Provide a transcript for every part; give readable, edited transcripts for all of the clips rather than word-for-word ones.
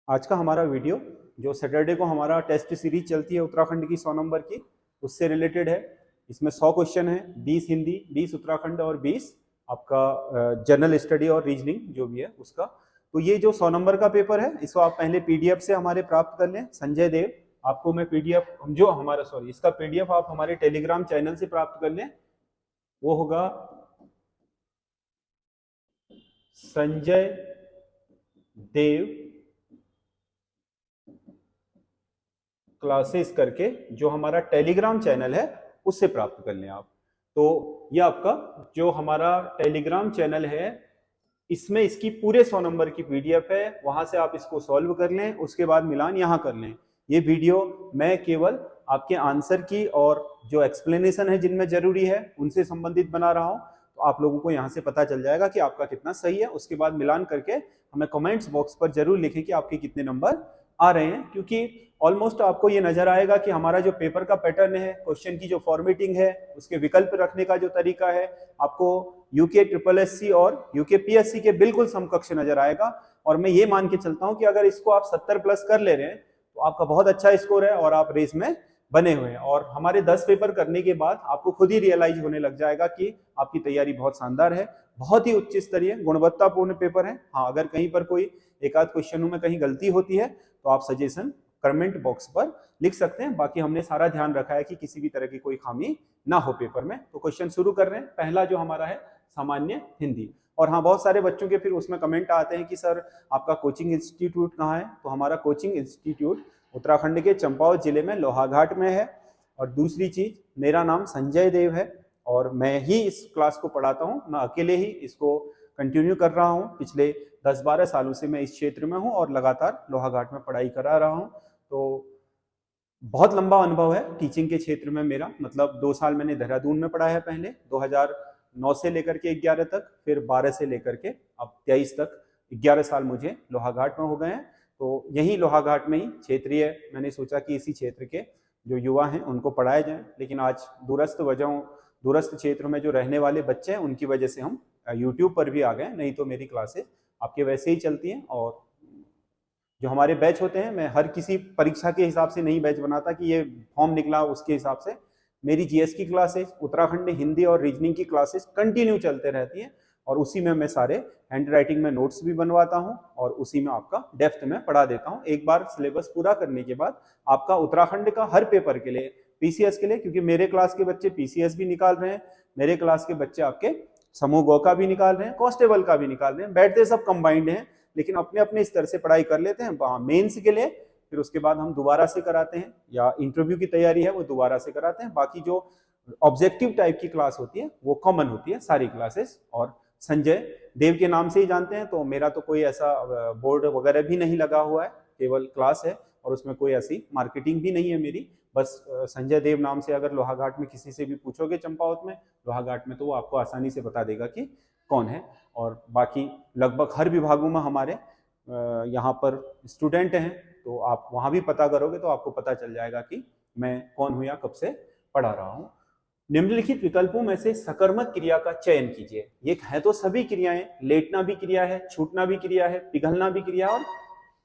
आज का हमारा वीडियो जो सैटरडे को हमारा टेस्ट सीरीज चलती है उत्तराखंड की 100 नंबर की, उससे रिलेटेड है। इसमें 100 क्वेश्चन है, 20 हिंदी, 20 उत्तराखंड और 20 आपका जनरल स्टडी और रीजनिंग जो भी है उसका। तो ये जो 100 नंबर का पेपर है इसको आप पहले पीडीएफ से हमारे प्राप्त कर लें। संजय देव, आपको मैं पीडीएफ जो हमारा इसका पीडीएफ आप हमारे टेलीग्राम चैनल से प्राप्त कर लें। वो होगा संजय देव क्लासेस करके जो हमारा टेलीग्राम चैनल है उससे प्राप्त कर लें आप। तो ये आपका जो हमारा टेलीग्राम चैनल है इसमें इसकी पूरे 100 नंबर की पीडीएफ है, वहां से आप इसको सॉल्व कर लें, उसके बाद मिलान यहां कर लें। ये वीडियो मैं केवल आपके आंसर की और जो एक्सप्लेनेशन है जिनमें जरूरी है उनसे संबंधित बना रहा हूं। तो आप लोगों को यहां से पता चल जाएगा कि आपका कितना सही है। उसके बाद मिलान करके हमें कमेंट्स बॉक्स पर जरूर लिखें कि आपके कितने नंबर आ रहे हैं, क्योंकि ऑलमोस्ट आपको ये नजर आएगा कि हमारा जो पेपर का पैटर्न है, क्वेश्चन की जो फॉर्मेटिंग है, उसके विकल्प रखने का जो तरीका है, आपको यूके ट्रिपल एससी और यूके पीएससी के बिल्कुल समकक्ष नजर आएगा। और मैं ये मान के चलता हूं कि अगर इसको आप 70 प्लस कर ले रहे हैं तो आपका बहुत अच्छा स्कोर है और आप रेस में बने हुए हैं। और हमारे 10 पेपर करने के बाद आपको खुद ही रियलाइज होने लग जाएगा कि आपकी तैयारी बहुत शानदार है, बहुत ही उच्च स्तरीय गुणवत्तापूर्ण पेपर है। हाँ, अगर कहीं पर कोई एक आध क्वेश्चनों में कहीं गलती होती है तो आप सजेशन कमेंट बॉक्स पर लिख सकते हैं। बाकी हमने सारा ध्यान रखा है कि किसी भी तरह की कोई खामी ना हो पेपर में। तो क्वेश्चन शुरू कर रहे हैं। पहला जो हमारा है सामान्य हिंदी। और हाँ, बहुत सारे बच्चों के फिर उसमें कमेंट आते हैं कि सर आपका कोचिंग इंस्टीट्यूट कहाँ है। तो हमारा कोचिंग इंस्टीट्यूट उत्तराखंड के चंपावत जिले में लोहाघाट में है। और दूसरी चीज, मेरा नाम संजय देव है और मैं ही इस क्लास को पढ़ाता हूँ। मैं अकेले ही इसको कंटिन्यू कर रहा हूँ। पिछले 10-12 सालों से मैं इस क्षेत्र में हूँ और लगातार लोहाघाट में पढ़ाई करा रहा हूँ। तो बहुत लंबा अनुभव है टीचिंग के क्षेत्र में मेरा। मतलब 2 साल मैंने देहरादून में पढ़ा है, पहले 2009 से लेकर के 11 तक, फिर 12 से लेकर के अब 23 तक 11 साल मुझे लोहाघाट में हो गए हैं। तो यही लोहाघाट में ही क्षेत्रीय मैंने सोचा कि इसी क्षेत्र के जो युवा हैं उनको पढ़ाया जाए। लेकिन आज दूरस्थ क्षेत्र में जो रहने वाले बच्चे हैं उनकी वजह से हम यूट्यूब पर भी आ गए, नहीं तो मेरी क्लासेस आपके वैसे ही चलती हैं। और जो हमारे बैच होते हैं, मैं हर किसी परीक्षा के हिसाब से नहीं बैच बनाता कि ये फॉर्म निकला उसके हिसाब से। मेरी जीएस की क्लासेस, उत्तराखंड हिंदी और रीजनिंग की क्लासेस कंटिन्यू चलते रहती हैं और उसी में मैं सारे हैंड राइटिंग में नोट्स भी बनवाता हूं और उसी में आपका डेप्थ में पढ़ा देता हूं। एक बार सिलेबस पूरा करने के बाद आपका उत्तराखंड का हर पेपर के लिए, पीसीएस के लिए, क्योंकि मेरे क्लास के बच्चे पीसीएस भी निकाल रहे हैं, मेरे क्लास के बच्चे आपके समूह गौ का भी निकाल रहे हैं, कांस्टेबल का भी निकाल रहे हैं, बैठते सब कंबाइंड हैं, लेकिन अपने अपने स्तर से पढ़ाई कर लेते हैं मेंस के लिए। फिर उसके बाद हम दोबारा से कराते हैं, या इंटरव्यू की तैयारी है वो दोबारा से कराते हैं। बाकी जो ऑब्जेक्टिव टाइप की क्लास होती है वो कॉमन होती है सारी क्लासेस। और संजय देव के नाम से ही जानते हैं, तो मेरा तो कोई ऐसा बोर्ड वगैरह भी नहीं लगा हुआ है, केवल क्लास है और उसमें कोई ऐसी मार्केटिंग भी नहीं है मेरी। बस संजय देव नाम से अगर लोहाघाट में किसी से भी पूछोगे चंपावत में, लोहाघाट में, तो वो आपको आसानी से बता देगा कि कौन है। और बाकी लगभग हर विभागों में हमारे यहाँ पर स्टूडेंट हैं, तो आप वहाँ भी पता करोगे तो आपको पता चल जाएगा कि मैं कौन हूँ या कब से पढ़ा रहा हूँ। निम्नलिखित विकल्पों में से सकर्मक क्रिया का चयन कीजिए। ये है तो सभी क्रियाएं, लेटना भी क्रिया है, छूटना भी क्रिया है, पिघलना भी क्रिया और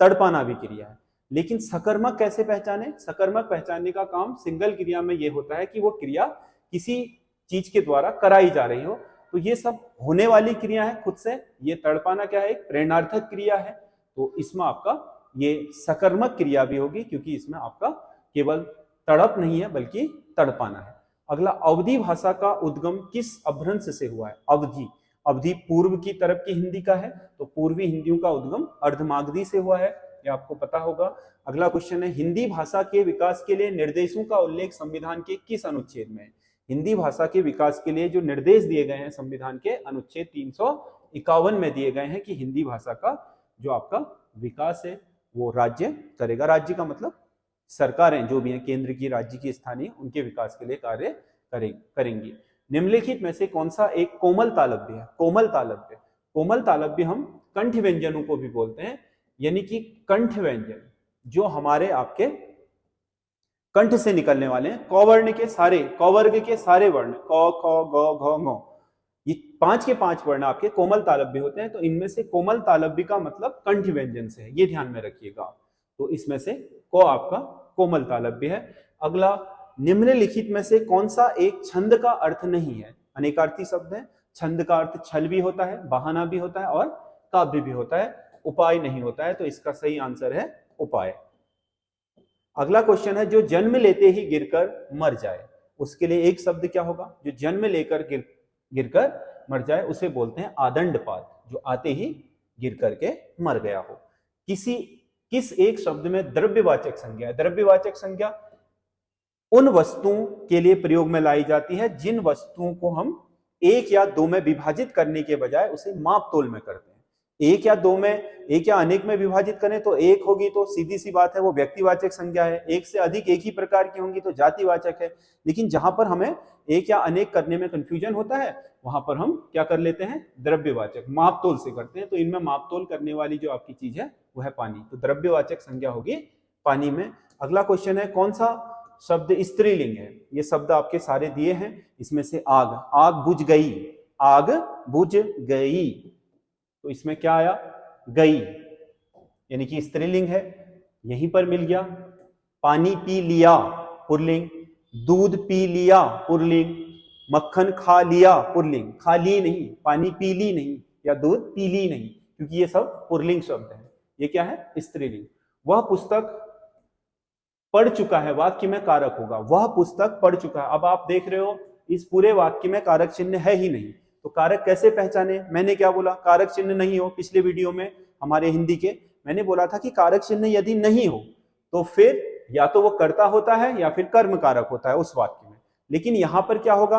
तड़पाना भी क्रिया है। लेकिन सकर्मक कैसे पहचाने? सकर्मक पहचानने का काम सिंगल क्रिया में ये होता है कि वो क्रिया किसी चीज के द्वारा कराई जा रही हो। तो ये सब होने वाली क्रिया है खुद से। ये तड़पाना क्या है? एक प्रेरणार्थक क्रिया है। तो इसमें आपका ये सकर्मक क्रिया भी होगी, क्योंकि इसमें आपका केवल तड़प नहीं है बल्कि तड़पाना है। अगला, अवधी भाषा का उद्गम किस अभ्रंश से हुआ है? अवधी, अवधी पूर्व की तरफ की हिंदी का है, तो पूर्वी हिंदियों का उद्गम अर्धमागधी से हुआ है, ये आपको पता होगा। अगला क्वेश्चन है, हिंदी भाषा के विकास के लिए निर्देशों का उल्लेख संविधान के किस अनुच्छेद में है? हिंदी भाषा के विकास के लिए जो निर्देश दिए गए हैं संविधान के अनुच्छेद 351 में दिए गए हैं कि हिंदी भाषा का जो आपका विकास है वो राज्य करेगा। राज्य का मतलब सरकारें जो भी हैं, केंद्र की, राज्य की, स्थानीय, उनके विकास के लिए कार्य करेंगी। निम्नलिखित में से कौन सा एक कोमल तालव्य है? कोमल तालव्य, कोमल तालव्य हम कंठ व्यंजनों को भी बोलते हैं, यानी कि कंठ व्यंजन जो हमारे आपके कंठ से निकलने वाले हैं। कौवर्ण के सारे, कौवर्ग के सारे वर्ण, क ख ग घ ङ, ये 5 के 5 वर्ण आपके कोमल तालव्य होते हैं, तो इनमें से कोमल तालव्य का मतलब कंठ व्यंजन से है, ये ध्यान में रखिएगा। तो इसमें से को आपका कोमल तालव्य है। अगला, निम्नलिखित में से कौन सा एक छंद का अर्थ नहीं है? अनेकार्थी शब्द है, छंद का अर्थ छल भी होता है, बहाना भी होता है और काव्य भी होता है, उपाय नहीं होता है, तो इसका सही आंसर है उपाय। अगला क्वेश्चन है, जो जन्म लेते ही गिरकर मर जाए, उसके लिए एक शब्द क्या होगा? जो जन्म लेकर गिरकर मर जाए उसे बोलते हैं आदंडपात, जो आते ही गिर करके मर गया हो। किस एक शब्द में द्रव्यवाचक संज्ञा है? द्रव्यवाचक संज्ञा उन वस्तुओं के लिए प्रयोग में लाई जाती है जिन वस्तुओं को हम एक या दो में विभाजित करने के बजाय उसे माप तोल में करते हैं। एक या दो में, एक या अनेक में विभाजित करें तो एक होगी, तो सीधी सी बात है वो व्यक्तिवाचक संज्ञा है। एक से अधिक एक ही प्रकार की होंगी तो जातिवाचक है। लेकिन जहां पर हमें एक या अनेक करने में कंफ्यूजन होता है वहां पर हम क्या कर लेते हैं? द्रव्यवाचक, माप तोल से करते हैं। तो इनमें माप तोल करने वाली जो आपकी चीज है वो है पानी, तो द्रव्यवाचक संज्ञा होगी पानी में। अगला क्वेश्चन है, कौन सा शब्द स्त्रीलिंग है? ये शब्द आपके सारे दिए हैं, इसमें से आग, आग बुझ गई, आग बुझ गई, तो इसमें क्या आया? गई, यानी कि स्त्रीलिंग है, यहीं पर मिल गया। पानी पी लिया पुल्लिंग, दूध पी लिया पुल्लिंग, मक्खन खा लिया पुल्लिंग, खा ली नहीं, पानी पी ली नहीं, या दूध पी ली नहीं, क्योंकि ये सब पुल्लिंग शब्द है। ये क्या है? स्त्रीलिंग। वह पुस्तक पढ़ चुका है, वाक्य में कारक होगा, वह पुस्तक पढ़ चुका है। अब आप देख रहे हो इस पूरे वाक्य में कारक चिन्ह है ही नहीं, तो कारक कैसे पहचाने? मैंने क्या बोला? कारक चिन्ह नहीं हो। पिछले वीडियो में हमारे हिंदी के मैंने बोला था कि कारक चिन्ह यदि नहीं हो तो फिर या तो वो कर्ता होता है या फिर कर्म कारक होता है उस वाक्य में। लेकिन यहां पर क्या होगा?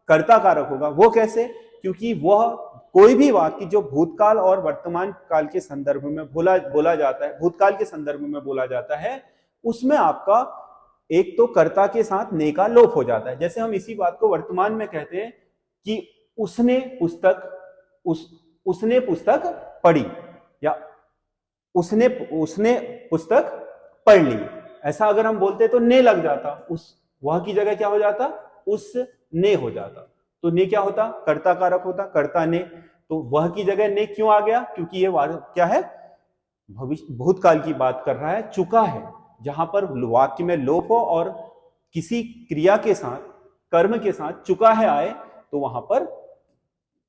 कर्ता कारक होगा। वो कैसे? क्योंकि वह कोई भी वाक्य जो भूतकाल और वर्तमान काल के संदर्भ में बोला जाता है, भूतकाल के संदर्भ में बोला जाता है, उसमें आपका एक तो कर्ता के साथ ने का लोप हो जाता है। जैसे हम इसी बात को वर्तमान में कहते हैं कि उसने पुस्तक पढ़ी, या उसने पुस्तक पढ़ ली। ऐसा अगर हम बोलते तो ने लग जाता, उस वह की जगह क्या हो जाता? उस ने हो जाता। तो ने क्या होता? कर्ता कारक होता, कर्ता ने। तो वह की जगह ने क्यों आ गया? क्योंकि ये क्या है? भविष्य, भूतकाल की बात कर रहा है, चुका है। जहां पर वाक्य में लोप हो और किसी क्रिया के साथ, कर्म के साथ चुका है आए, तो वहां पर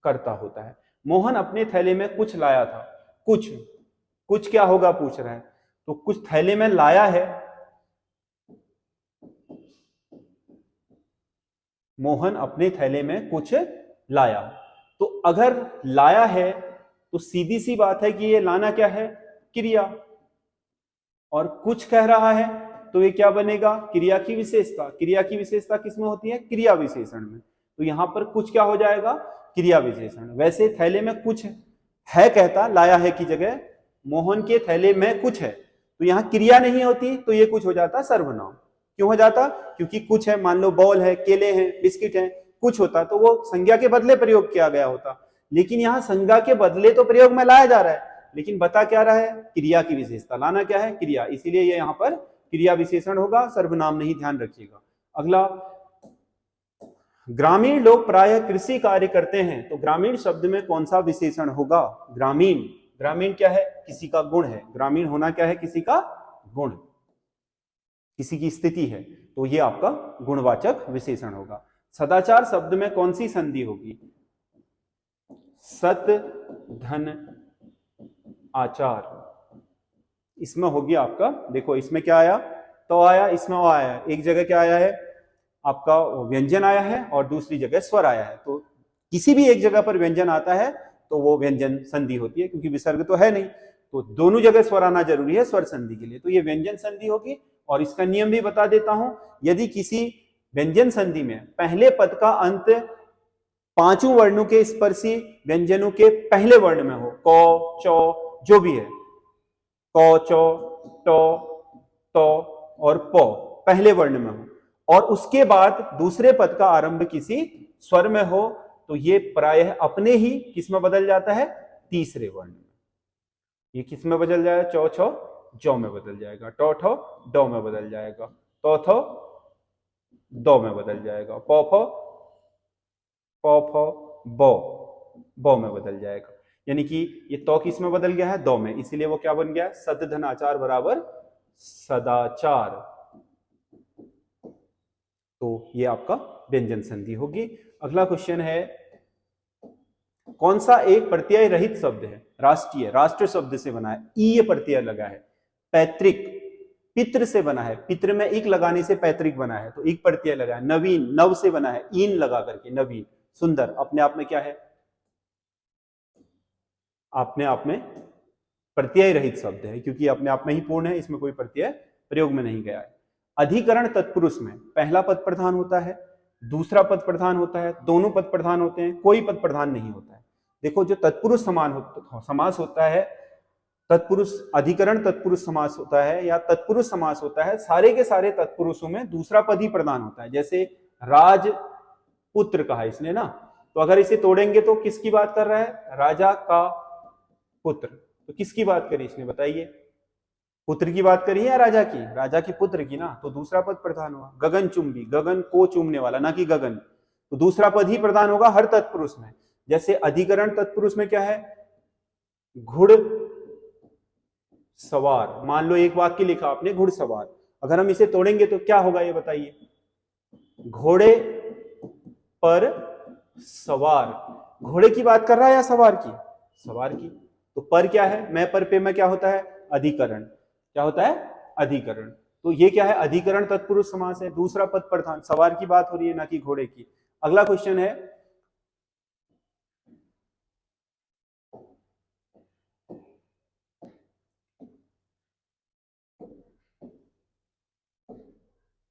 कर्ता होता है। मोहन अपने थैले में कुछ लाया था। कुछ क्या होगा पूछ रहा है, तो कुछ थैले में लाया है। मोहन अपने थैले में कुछ लाया, तो अगर लाया है तो सीधी सी बात है कि ये लाना क्या है? क्रिया। और कुछ कह रहा है तो ये क्या बनेगा? क्रिया की विशेषता। क्रिया की विशेषता किसमें होती है? क्रिया विशेषण में। तो यहां पर कुछ क्या हो जाएगा? क्रिया विशेषण। वैसे थैले में कुछ है कहता, लाया है की जगह मोहन के थैले में कुछ है, तो यहां क्रिया नहीं होती तो ये कुछ हो जाता सर्वनाम। क्यों हो जाता? क्योंकि कुछ है, मान लो बॉल है, केले हैं, बिस्किट है, कुछ होता तो वो संज्ञा के बदले प्रयोग किया गया होता। लेकिन यहां संज्ञा के बदले तो प्रयोग में लाया जा रहा है, लेकिन बता क्या रहा है? क्रिया की विशेषता। लाना क्या है? क्रिया। इसीलिए ये यहां पर क्रिया विशेषण होगा, सर्वनाम नहीं, ध्यान रखिएगा। अगला, ग्रामीण लोग प्रायः कृषि कार्य करते हैं, तो ग्रामीण शब्द में कौन सा विशेषण होगा? ग्रामीण। ग्रामीण क्या है? किसी का गुण है। ग्रामीण होना क्या है? किसी का गुण, किसी की स्थिति है, तो ये आपका गुणवाचक विशेषण होगा। सदाचार शब्द में कौन सी संधि होगी? सत धन आचार, इसमें होगी आपका, देखो इसमें क्या आया? तो आया, इसमें वो आया, एक जगह क्या आया है? आपका व्यंजन आया है और दूसरी जगह स्वर आया है। तो किसी भी एक जगह पर व्यंजन आता है तो वो व्यंजन संधि होती है, क्योंकि विसर्ग तो है नहीं, तो दोनों जगह स्वर आना जरूरी है स्वर संधि के लिए, तो ये व्यंजन संधि होगी। और इसका नियम भी बता देता हूं, यदि किसी व्यंजन संधि में पहले पद का अंत पांचों वर्णों के स्पर्शी व्यंजनों के पहले वर्ण में हो, क, चौ, जो भी है, क, चौ, टौ, तो और प पहले वर्ण में हो, और उसके बाद दूसरे पद का आरंभ किसी स्वर में हो, तो ये प्रायः अपने ही किस में बदल जाता है? तीसरे वर्ण में। ये किस में बदल जाएगा? चौ छौ जौ में बदल जाएगा, टौ ठौ डौ में बदल जाएगा, तौ थौ दौ में बदल जाएगा, पौ फौ बौ, बौ में बदल जाएगा, यानी कि ये तो किस में बदल गया है, दो में, इसीलिए वो क्या बन गया, सद धन आचार बराबर सदाचार। तो ये आपका व्यंजन संधि होगी। अगला क्वेश्चन है, कौन सा एक प्रत्यय रहित शब्द है, राष्ट्रीय, राष्ट्र शब्द से बना है, ई प्रत्यय लगा है। पैतृक, पितृ से बना है, पितृ में इक लगाने से पैतृक बना है, तो इक प्रत्यय लगा है। नवीन, नव से बना है, ईन लगा करके नवीन। सुंदर अपने आप में क्या है, अपने आप में प्रत्यय रहित शब्द है, क्योंकि अपने आप में ही पूर्ण है, इसमें कोई प्रत्यय प्रयोग में नहीं गया है। अधिकरण तत्पुरुष में पहला पद प्रधान होता है, दूसरा पद प्रधान होता है, दोनों पद प्रधान होते हैं, कोई पद प्रधान नहीं होता है। देखो जो तत्पुरुष समास होता है, तत्पुरुष अधिकरण तत्पुरुष समास होता है या तत्पुरुष समास होता है, सारे के सारे तत्पुरुषों में दूसरा पद ही प्रधान होता है। जैसे राजपुत्र कहा इसने ना, तो अगर इसे तोड़ेंगे तो किसकी बात कर रहा है, राजा का पुत्र। तो किसकी बात करी इसने, बताइए, पुत्र की बात करी है या राजा की, राजा के पुत्र की ना, तो दूसरा पद प्रधान होगा। गगन चुंबी, गगन को चूमने वाला, ना कि गगन, तो दूसरा पद ही प्रधान होगा हर तत्पुरुष में। जैसे अधिकरण तत्पुरुष में क्या है, घुड़ सवार, मान लो एक वाक्य लिखा आपने घुड़सवार, अगर हम इसे तोड़ेंगे तो क्या होगा ये बताइए, घोड़े पर सवार। घोड़े की बात कर रहा है या सवार की, सवार की। तो पर क्या है, मैं पर पे में क्या होता है, अधिकरण, क्या होता है, अधिकरण। तो ये क्या है, अधिकरण तत्पुरुष समास है, दूसरा पद प्रधान, सवार की बात हो रही है ना कि घोड़े की। अगला क्वेश्चन है,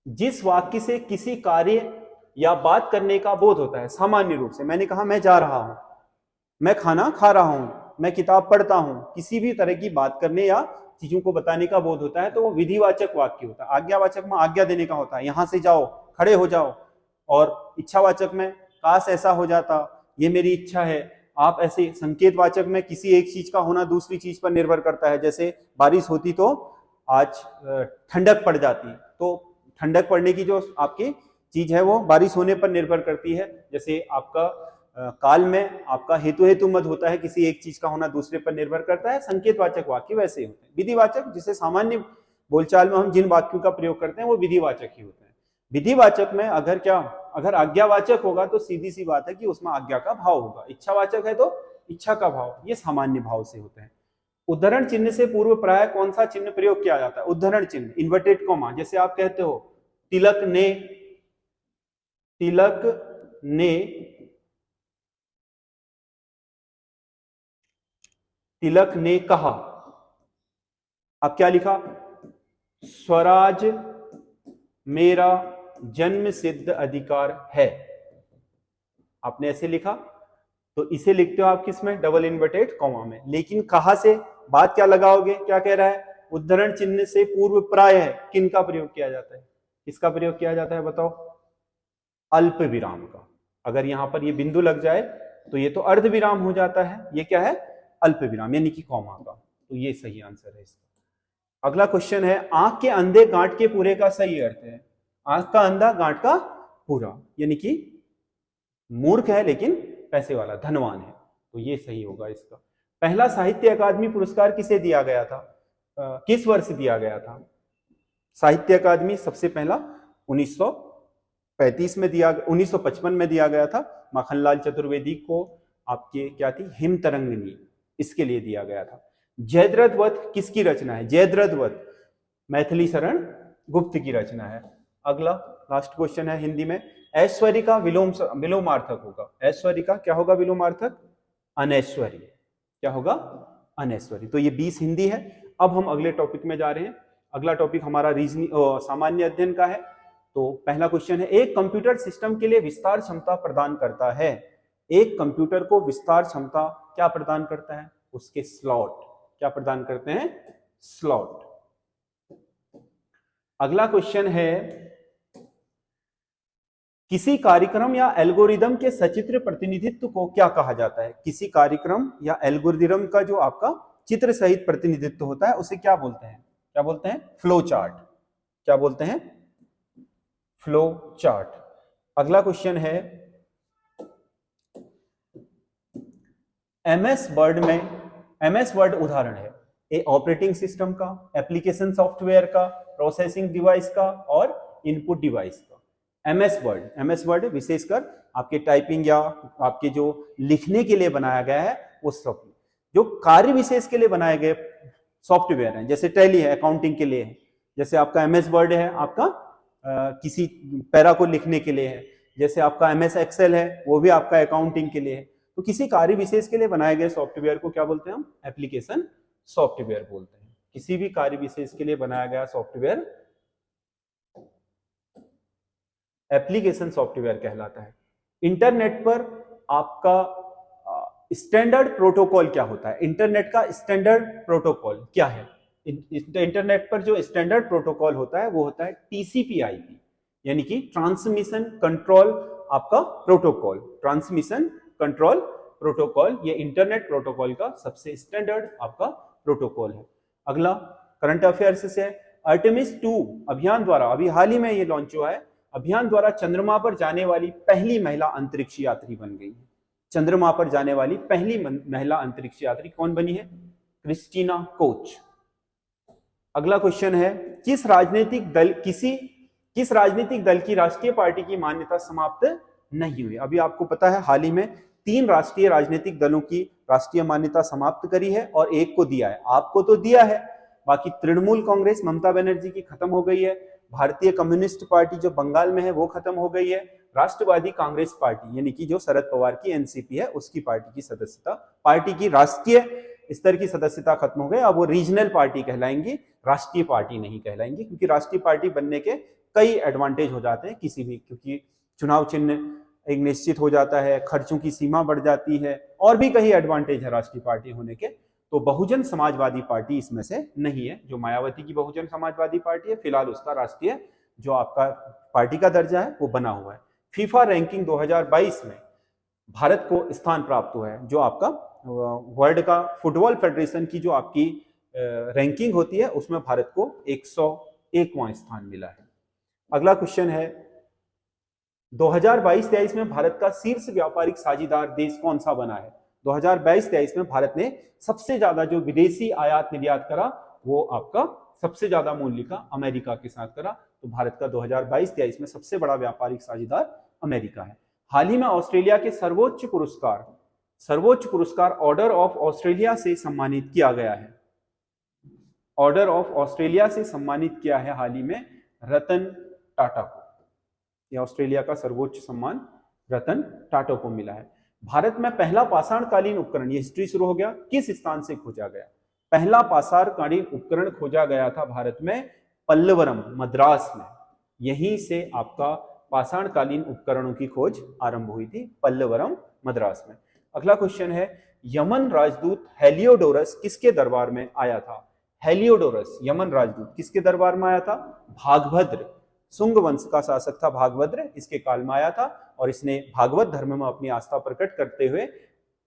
जिस वाक्य से किसी कार्य या बात करने का बोध होता है, सामान्य रूप से मैंने कहा मैं जा रहा हूं, मैं खाना खा रहा हूं, मैं किताब पढ़ता हूं, किसी भी तरह की बात करने या चीजों को बताने का बोध होता है, तो वो विधिवाचक वाक्य होता है। आज्ञावाचक में आज्ञा देने का होता है, यहां से जाओ, खड़े हो जाओ। और इच्छावाचक में काश ऐसा हो जाता, ये मेरी इच्छा है, आप ऐसे। संकेतवाचक में किसी एक चीज का होना दूसरी चीज पर निर्भर करता है, जैसे बारिश होती तो आज ठंडक पड़ जाती, तो ठंडक पड़ने की जो आपकी चीज है वो बारिश होने पर निर्भर करती है। जैसे आपका काल में आपका हेतु हेतु मत होता है, किसी एक चीज का होना दूसरे पर निर्भर करता है। संकेतवाचक वाक्य वैसे ही होते हैं। विधिवाचक, जिसे सामान्य बोलचाल में हम जिन वाक्यों का प्रयोग करते हैं वो विधिवाचक ही होते हैं। विधिवाचक में अगर क्या, अगर आज्ञावाचक होगा तो सीधी सी बात है कि उसमें आज्ञा का भाव होगा। इच्छावाचक है तो इच्छा का भाव, ये सामान्य भाव से होते हैं। उद्धरण चिन्ह से पूर्व प्राय कौन सा चिन्ह प्रयोग किया जाता है, उद्धरण चिन्ह, इन्वर्टेड कॉमा। जैसे आप कहते हो तिलक ने, तिलक ने, तिलक ने कहा, अब क्या लिखा, स्वराज मेरा जन्म सिद्ध अधिकार है, आपने ऐसे लिखा, तो इसे लिखते हो आप किसमें, डबल इन्वर्टेड कॉमा में। लेकिन कहा से बात क्या लगाओगे, क्या कह रहा है, उद्धरण चिन्ह से पूर्व प्राय है, किन का प्रयोग किया जाता है, किसका प्रयोग किया जाता है बताओ, अल्प विराम का। अगर यहां पर ये बिंदु लग जाए तो ये तो अर्ध विराम हो जाता है, ये क्या है, अल्प विराम, यानी कि कॉमा का। तो ये सही आंसर है इसका। अगला क्वेश्चन है, आंख के अंधे गांठ के पूरे का सही अर्थ है। आंख का अंधा गांठ का पूरा, यानी कि मूर्ख है लेकिन पैसे वाला, धनवान है, तो ये सही होगा इसका। पहला साहित्य अकादमी पुरस्कार किसे दिया गया था, किस वर्ष दिया गया था साहित्य अकादमी, सबसे पहला 1935 में दिया, 1955 में दिया गया था। माखनलाल चतुर्वेदी को आपके क्या थी, हिम तरंगिणी, इसके लिए दिया गया था। जयद्रथ वध किसकी रचना है, जयद्रथ वध मैथिली शरण गुप्त की रचना है। अगला लास्ट क्वेश्चन है हिंदी में, ऐश्वर्य का विलोमार्थक होगा, ऐश्वर्य का क्या होगा विलोमार्थक, अनैश्वर्य, क्या होगा, अनैश्वर्य। तो ये 20 हिंदी है। अब हम अगले टॉपिक में जा रहे हैं। अगला टॉपिक हमारा रीजनिंग सामान्य अध्ययन का है। तो पहला क्वेश्चन है, एक कंप्यूटर सिस्टम के लिए विस्तार क्षमता प्रदान करता है, एक कंप्यूटर को विस्तार क्षमता क्या प्रदान करता है, उसके स्लॉट क्या प्रदान करते हैं, स्लॉट। अगला क्वेश्चन है, किसी कार्यक्रम या एल्गोरिदम के सचित्र प्रतिनिधित्व को क्या कहा जाता है, किसी कार्यक्रम या एल्गोरिदम का जो आपका चित्र सहित प्रतिनिधित्व होता है उसे क्या बोलते हैं, क्या बोलते हैं, फ्लो चार्ट, क्या बोलते हैं, फ्लो चार्ट। अगला क्वेश्चन है, एमएस वर्ड में, एमएस वर्ड उदाहरण है ए ऑपरेटिंग सिस्टम का, एप्लीकेशन सॉफ्टवेयर का, प्रोसेसिंग डिवाइस का और इनपुट डिवाइस का। एमएस वर्ड विशेषकर आपके टाइपिंग या आपके जो लिखने के लिए बनाया गया है वो सब। जो कार्य विशेष के लिए बनाए गए सॉफ्टवेयर हैं, जैसे टैली है अकाउंटिंग के लिए है, जैसे आपका एमएस वर्ड है आपका किसी पैरा को लिखने के लिए है, जैसे आपका एमएस एक्सेल है वो भी आपका अकाउंटिंग के लिए है। तो किसी कार्य विशेष के लिए बनाए गए सॉफ्टवेयर को क्या बोलते हैं हम? एप्लीकेशन सॉफ्टवेयर बोलते हैं। किसी भी कार्य विशेष के लिए बनाया गया सॉफ्टवेयर एप्लीकेशन सॉफ्टवेयर कहलाता है। इंटरनेट पर आपका स्टैंडर्ड प्रोटोकॉल क्या होता है? इंटरनेट का स्टैंडर्ड प्रोटोकॉल क्या है? इंटरनेट पर जो स्टैंडर्ड प्रोटोकॉल होता है वो होता है टीसीपी/आईपी, यानी कि ट्रांसमिशन कंट्रोल आपका प्रोटोकॉल। ट्रांसमिशन कंट्रोल प्रोटोकॉल ये इंटरनेट प्रोटोकॉल का सबसे स्टैंडर्ड आपका प्रोटोकॉल है। अगला करंट अफेयर्स से है, आर्टेमिस 2 अभियान द्वारा, अभी हाल ही में ये लॉन्च हुआ है, अभियान द्वारा चंद्रमा पर जाने वाली पहली महिला अंतरिक्ष यात्री बन गई है। चंद्रमा पर जाने वाली पहली महिला अंतरिक्ष यात्री कौन बनी है? Christina Koch. अगला क्वेश्चन है, किस राजनीतिक दल की राष्ट्रीय पार्टी की मान्यता समाप्त नहीं हुई? अभी आपको पता है हाल ही में 3 राष्ट्रीय राजनीतिक दलों की राष्ट्रीय मान्यता समाप्त करी है और एक को दिया है। आपको तो दिया है, बाकी तृणमूल कांग्रेस ममता बनर्जी की खत्म हो गई है, भारतीय कम्युनिस्ट पार्टी जो बंगाल में है वो खत्म हो गई है, राष्ट्रवादी कांग्रेस पार्टी यानी कि जो शरद पवार की एनसीपी है उसकी पार्टी की सदस्यता, पार्टी की राष्ट्रीय स्तर की सदस्यता खत्म हो गई। अब वो रीजनल पार्टी कहलाएंगी, राष्ट्रीय पार्टी नहीं कहलाएंगी, क्योंकि राष्ट्रीय पार्टी बनने के कई एडवांटेज हो जाते हैं किसी भी, क्योंकि चुनाव चिन्ह एक निश्चित हो जाता है, खर्चों की सीमा बढ़ जाती है और भी कई एडवांटेज है राष्ट्रीय पार्टी होने के। तो बहुजन समाजवादी पार्टी इसमें से नहीं है। जो मायावती की बहुजन समाजवादी पार्टी है फिलहाल उसका राष्ट्रीय जो आपका पार्टी का दर्जा है वो बना हुआ है। फीफा रैंकिंग 2022 में भारत को स्थान प्राप्त हुआ है, जो आपका वर्ल्ड का फुटबॉल फेडरेशन की जो आपकी रैंकिंग होती है उसमें भारत को 101वां स्थान मिला है। अगला क्वेश्चन है, 2022-23 में भारत का शीर्ष व्यापारिक साझेदार देश कौन सा बना है? 2022-23 में भारत ने सबसे ज्यादा जो विदेशी आयात निर्यात करा वो आपका सबसे ज्यादा मूल्य का अमेरिका के साथ करा। तो भारत का 2022-23 में सबसे बड़ा व्यापारिक साझेदार अमेरिका है। हाल ही में ऑस्ट्रेलिया के सर्वोच्च पुरस्कार ऑर्डर ऑफ ऑस्ट्रेलिया से सम्मानित किया गया है। ऑर्डर ऑफ ऑस्ट्रेलिया से सम्मानित किया है हाल ही में रतन टाटा को। यह ऑस्ट्रेलिया का सर्वोच्च सम्मान रतन टाटा को मिला है। भारत में पहला पाषाणकालीन उपकरण, ये हिस्ट्री शुरू हो गया, किस स्थान से खोजा गया? पहला पाषाणकालीन उपकरण खोजा गया था भारत में पल्लवरम, मद्रास में। यहीं से आपका पाषाणकालीन उपकरणों की खोज आरंभ हुई थी, पल्लवरम, मद्रास में। अगला क्वेश्चन है, यमन राजदूत हेलियोडोरस किसके दरबार में आया था? हेलियोडोरस यमन राजदूत किसके दरबार में आया था? भागभद्र, सुंग वंश का शासक था भागभद्र, इसके काल में आया था और इसने भागवत धर्म में अपनी आस्था प्रकट करते हुए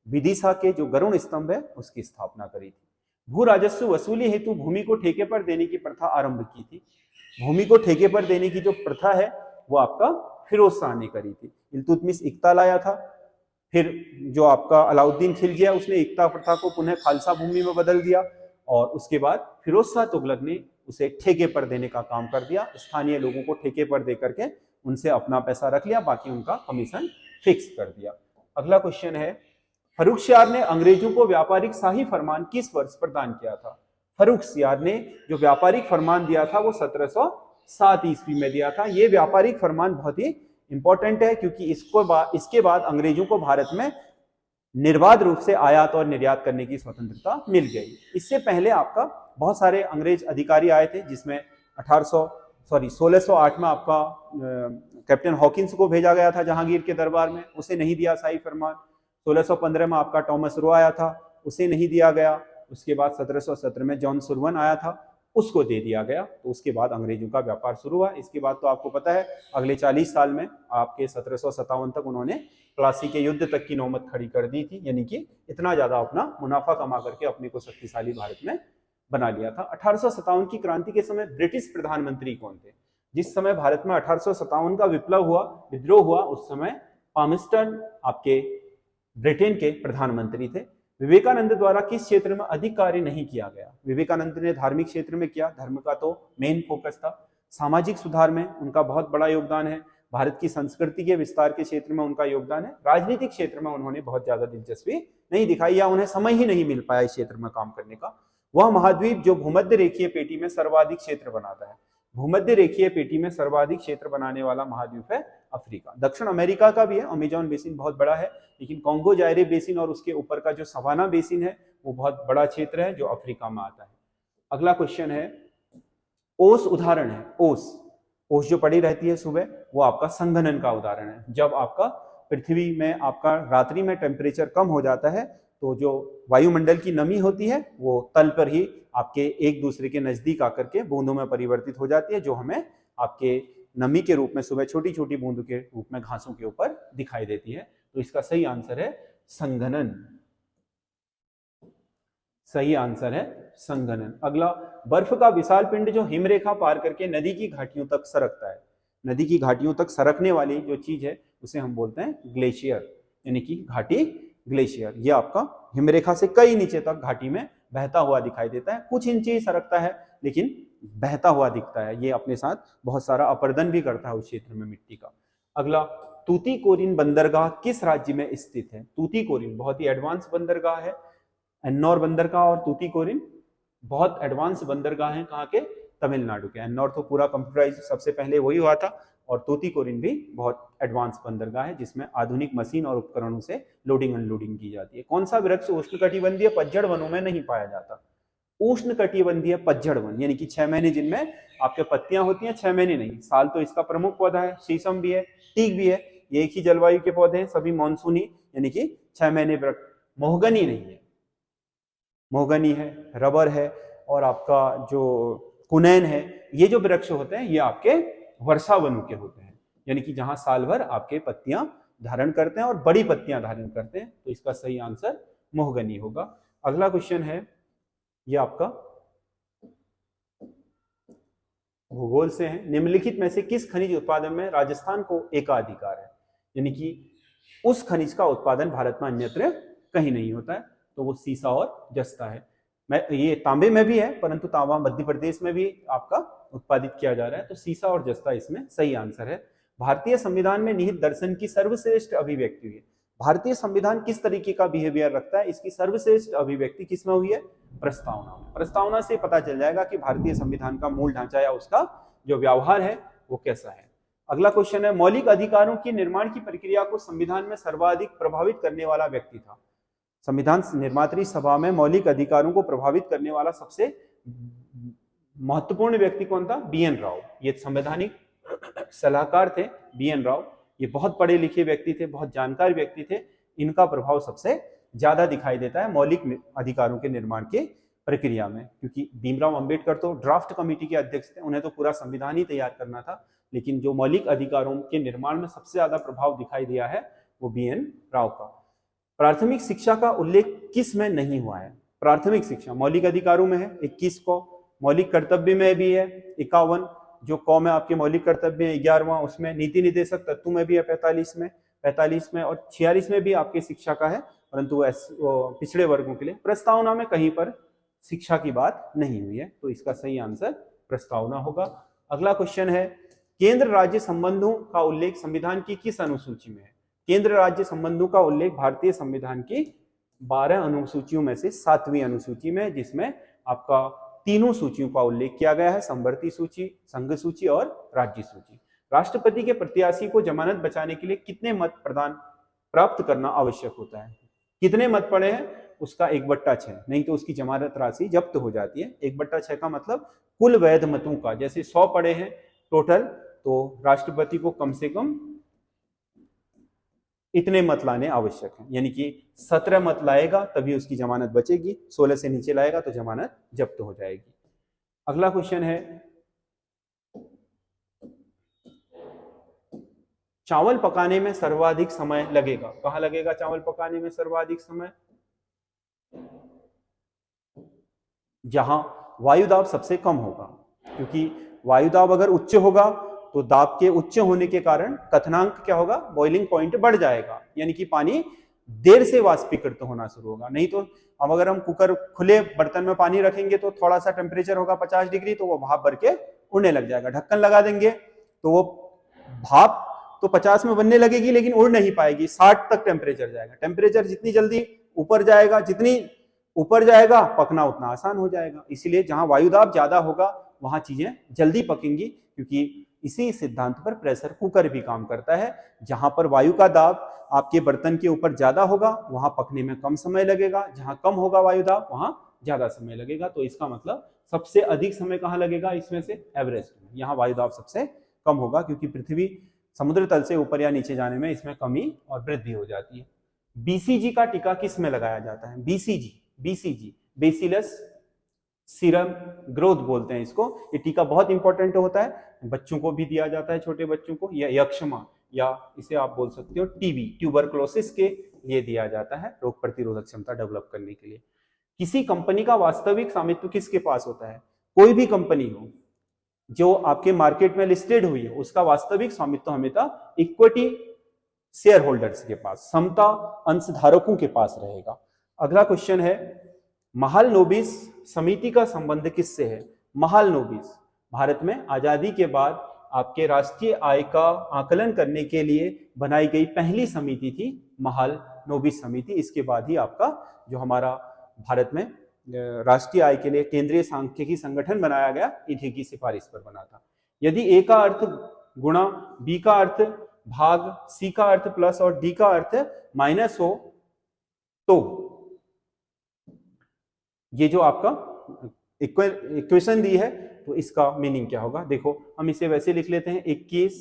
विदिशा के जो गरुड़ स्तंभ है उसकी स्थापना करी थी। भू राजस्व वसूली हेतु भूमि को ठेके पर देने की प्रथा आरंभ की थी। भूमि को ठेके पर देने की जो प्रथा है वो आपका फिरोज शाह ने करी थी। इल्तुतमिश इक्ता लाया था, फिर जो आपका अलाउद्दीन खिलजिया उसने इक्ता प्रथा को पुनः खालसा भूमि में बदल दिया और उसके बाद फिरोज शाह तुगलक ने उसे ठेके पर देने का काम कर दिया। स्थानीय लोगों को ठेके पर दे करके उनसे अपना पैसा रख लिया, बाकी उनका कमीशन फिक्स कर दिया। अगला क्वेश्चन है, फर्रुखसियार ने अंग्रेजों को व्यापारिक शाही फरमान किस वर्ष प्रदान किया था? फर्रुखसियार ने जो व्यापारिक फरमान दिया था वो 1707 ईस्वी में दिया था। ये व्यापारिक फरमान बहुत ही इंपॉर्टेंट है क्योंकि इसके बाद अंग्रेजों को भारत में निर्बाध रूप से आयात और निर्यात करने की स्वतंत्रता मिल गई। इससे पहले आपका बहुत सारे अंग्रेज अधिकारी आए थे, जिसमें 1608 में आपका कैप्टन हॉकिंस को भेजा गया था जहांगीर के दरबार में, उसे नहीं दिया शाही फरमान। 1615 में आपका टॉमस रो आया था, उसे नहीं दिया गया। उसके बाद 1717 में जॉन सुरवन आया था, उसको दे दिया गया। तो उसके बाद अंग्रेजों का व्यापार शुरू हुआ। इसके बाद तो आपको पता है अगले 40 साल में आपके 1757 तक उन्होंने प्लासी के युद्ध तक की नौबत खड़ी कर दी थी, यानी कि इतना ज्यादा अपना मुनाफा कमा करके अपने को शक्तिशाली भारत में बना लिया था। 1857 की क्रांति के समय ब्रिटिश प्रधानमंत्री कौन थे? जिस समय भारत में 1857 का विद्रोह हुआ उस समय पामस्टन आपके ब्रिटेन के प्रधानमंत्री थे। विवेकानंद द्वारा किस क्षेत्र में अधिक कार्य नहीं किया गया? विवेकानंद ने धार्मिक क्षेत्र में किया, धर्म का तो मेन फोकस था। सामाजिक सुधार में उनका बहुत बड़ा योगदान है। भारत की संस्कृति के विस्तार के क्षेत्र में उनका योगदान है। राजनीतिक क्षेत्र में उन्होंने बहुत ज्यादा दिलचस्पी नहीं दिखाई या उन्हें समय ही नहीं मिल पाया इस क्षेत्र में काम करने का। वह महाद्वीप जो भूमध्य रेखीय पेटी में सर्वाधिक क्षेत्र बनाता है। भूमध्य रेखीय पेटी में सर्वाधिक क्षेत्र बनाने वाला महाद्वीप है अफ्रीका। दक्षिण अमेरिका का भी है, अमेजॉन बेसिन बहुत बड़ा है, लेकिन कॉन्गो जायरे बेसिन और उसके ऊपर का जो सवाना बेसिन है वो बहुत बड़ा क्षेत्र है जो अफ्रीका में आता है। अगला क्वेश्चन है, ओस उदाहरण है। ओस जो पड़ी रहती है सुबह, वो आपका संघनन का उदाहरण है। जब आपका पृथ्वी में आपका रात्रि में टेम्परेचर कम हो जाता है तो जो वायुमंडल की नमी होती है वो तल पर ही आपके एक दूसरे के नजदीक आकर के बूंदों में परिवर्तित हो जाती है, जो हमें आपके नमी के रूप में सुबह छोटी छोटी बूंदों के रूप में घासों के ऊपर दिखाई देती है। तो इसका सही आंसर है संघनन। सही आंसर है संघनन। अगला, बर्फ का विशाल पिंड जो हिमरेखा पार करके नदी की घाटियों तक सरकता है। नदी की घाटियों तक सरकने वाली जो चीज है उसे हम बोलते हैं ग्लेशियर, यानी कि घाटी ग्लेशियर। यह आपका हिमरेखा से कई नीचे तक घाटी में बहता हुआ दिखाई देता है। कुछ इंच ही सरकता है लेकिन बहता हुआ दिखता है। ये अपने साथ बहुत सारा अपर्दन भी करता है उस क्षेत्र में मिट्टी का। अगला, तूतीकोरिन बंदरगाह किस राज्य में स्थित है? तूतीकोरिन बहुत ही एडवांस बंदरगाह है। एन्नौर बंदरगाह और तूतीकोरिन बहुत एडवांस बंदरगाह हैं। कहाँ के? तमिलनाडु के। एन्नौर तो पूरा कंप्यूटराइज सबसे पहले वही हुआ था, और तूतीकोरिन भी बहुत एडवांस बंदरगाह है जिसमें आधुनिक मशीन और उपकरणों से लोडिंग अनलोडिंग की जाती है। कौन सा वृक्ष उष्णकटिबंधीय पतझड़ वनों में नहीं पाया जाता? उष्णकटिबंधीय पतझड़ वन, यानी कि 6 महीने जिनमें आपके पत्तियां होती हैं, 6 महीने नहीं, साल तो इसका प्रमुख पौधा है। शीशम भी है, टीक भी है, ये एक ही जलवायु के पौधे हैं, सभी मानसूनी, यानी कि 6 महीने वृक्ष। मोहगनी नहीं है, मोहगनी है, रबर है, और आपका जो कुनैन है, ये जो वृक्ष होते हैं ये आपके वर्षा वनों के होते हैं, यानी कि जहां साल भर आपके पत्तियां धारण करते हैं और बड़ी पत्तियां धारण करते हैं। तो इसका सही आंसर मोहगनी होगा। अगला क्वेश्चन है, ये आपका भूगोल से है। निम्नलिखित में से किस खनिज उत्पादन में राजस्थान को एकाधिकार है? यानी कि उस खनिज का उत्पादन भारत में अन्यत्र कहीं नहीं होता है, तो वो सीसा और जस्ता है। ये तांबे में भी है, परंतु तांबा मध्य प्रदेश में भी आपका उत्पादित किया जा रहा है, तो सीसा और जस्ता इसमें सही आंसर है। भारतीय संविधान में निहित दर्शन की सर्वश्रेष्ठ अभिव्यक्ति हुई है। भारतीय संविधान किस तरीके का बिहेवियर रखता है, इसकी सर्वश्रेष्ठ अभिव्यक्ति किसमें हुई है? प्रस्तावना में। प्रस्तावना से पता चल जाएगा कि भारतीय संविधान का मूल ढांचा या उसका जो व्यवहार है वो कैसा है। अगला क्वेश्चन है, मौलिक अधिकारों के निर्माण की प्रक्रिया को संविधान में सर्वाधिक प्रभावित करने वाला व्यक्ति था। संविधान निर्मात्री सभा में मौलिक अधिकारों को प्रभावित करने वाला सबसे महत्वपूर्ण व्यक्ति कौन था? बी.एन. राव। ये संवैधानिक सलाहकार थे बी.एन. राव। ये बहुत पढ़े लिखे व्यक्ति थे, बहुत जानकार व्यक्ति थे। इनका प्रभाव सबसे ज्यादा दिखाई देता है मौलिक अधिकारों के निर्माण के प्रक्रिया में, क्योंकि भीमराव अंबेडकर तो ड्राफ्ट कमेटी के अध्यक्ष थे, उन्हें तो पूरा संविधान ही तैयार करना था, लेकिन जो मौलिक अधिकारों के निर्माण में सबसे ज्यादा प्रभाव दिखाई दिया है वो बी.एन. राव का। प्राथमिक शिक्षा का उल्लेख किस में नहीं हुआ है? प्राथमिक शिक्षा मौलिक अधिकारों में है 21 को, मौलिक कर्तव्य में भी है 51, जो कौ में आपके मौलिक कर्तव्य है 11वां, उसमें नीति निर्देशक तत्व में भी है 45 में, और 46 में भी आपकी शिक्षा का है, परंतु वो पिछड़े वर्गों के लिए। प्रस्तावना में कहीं पर शिक्षा की बात नहीं हुई है, तो इसका सही आंसर प्रस्तावना होगा। अगला क्वेश्चन है, केंद्र राज्य संबंधों का उल्लेख संविधान की किस अनुसूची में है? केंद्र राज्य संबंधों का उल्लेख भारतीय संविधान की 12 अनुसूचियों में से 7वीं अनुसूची में, जिसमें आपका तीनों सूचियों का उल्लेख किया गया है, संवर्ती सूची, संघ सूची और राज्य सूची। राष्ट्रपति के प्रत्याशी को जमानत बचाने के लिए कितने मत प्रदान प्राप्त करना आवश्यक होता है? कितने मत पड़े हैं? उसका 1/6, नहीं तो उसकी जमानत राशि जब्त हो जाती है। 1/6 का मतलब कुल वैध मतों का, जैसे 100 पड़े हैं टोटल, तो राष्ट्रपति को कम से कम इतने मत लाने आवश्यक हैं, यानी कि 17 मत लाएगा तभी उसकी जमानत बचेगी, 16 से नीचे लाएगा तो जमानत जब्त हो जाएगी। अगला क्वेश्चन है, चावल पकाने में सर्वाधिक समय लगेगा। कहां लगेगा चावल पकाने में सर्वाधिक समय? जहां वायुदाब सबसे कम होगा, क्योंकि वायुदाब अगर उच्च होगा तो दाब के उच्च होने के कारण कथनांक क्या होगा? बॉइलिंग पॉइंट बढ़ जाएगा, यानी कि पानी देर से वाष्पीकृत होना शुरू होगा। नहीं तो अब अगर हम कुकर खुले बर्तन में पानी रखेंगे तो थोड़ा सा टेम्परेचर होगा 50 डिग्री, तो वो भाप भर के उड़ने लग जाएगा। ढक्कन लगा देंगे तो वो भाप तो 50 में बनने लगेगी लेकिन उड़ नहीं पाएगी, 60 तक टेम्परेचर जाएगा। टेम्परेचर जितनी जल्दी ऊपर जाएगा, जितनी ऊपर जाएगा पकना उतना आसान हो जाएगा। इसीलिए जहां वायुदाब ज्यादा होगा वहां चीजें जल्दी पकेंगी, क्योंकि इसी सिद्धांत पर प्रेशर कुकर भी काम करता है। जहां पर वायु का दाब आपके बर्तन के ऊपर ज्यादा होगा वहां पकने में कम समय लगेगा, जहां कम होगा वायु दाब वहां ज्यादा समय लगेगा। तो इसका मतलब सबसे अधिक समय कहां लगेगा इसमें से? एवरेस्ट में। यहाँ वायु दाब सबसे कम होगा, क्योंकि पृथ्वी समुद्र तल से ऊपर या नीचे जाने में इसमें कमी और वृद्धि हो जाती है। बीसीजी का टीका किस में लगाया जाता है? बीसीजी बेसिलस सीरम ग्रोथ बोलते हैं इसको। ये टीका बहुत इंपॉर्टेंट होता है, बच्चों को भी दिया जाता है, छोटे बच्चों को, या यक्षमा या इसे आप बोल सकते हो टीबी ट्यूबरक्लोसिस के लिए दिया जाता है, रोग प्रतिरोधक क्षमता डेवलप करने के लिए। किसी कंपनी का वास्तविक स्वामित्व किसके पास होता है? कोई भी कंपनी हो जो आपके मार्केट में लिस्टेड हुई है उसका वास्तविक स्वामित्व हमेशा इक्विटी शेयर होल्डर्स के पास, समता अंशधारकों के पास रहेगा। अगला क्वेश्चन है, महालनोबिस समिति का संबंध किससे है? महालनोबिस भारत में आजादी के बाद आपके राष्ट्रीय आय का आकलन करने के लिए बनाई गई पहली समिति थी महालनोबिस समिति। इसके बाद ही आपका जो हमारा भारत में राष्ट्रीय आय के लिए केंद्रीय सांख्यिकी संगठन बनाया गया, इन्हीं की सिफारिश पर बना था। यदि ए का अर्थ गुणा, बी का अर्थ भाग, सी का अर्थ प्लस और डी का अर्थ माइनस हो तो ये जो आपका इक्वेशन दी है तो इसका मीनिंग क्या होगा? देखो हम इसे वैसे लिख लेते हैं 21,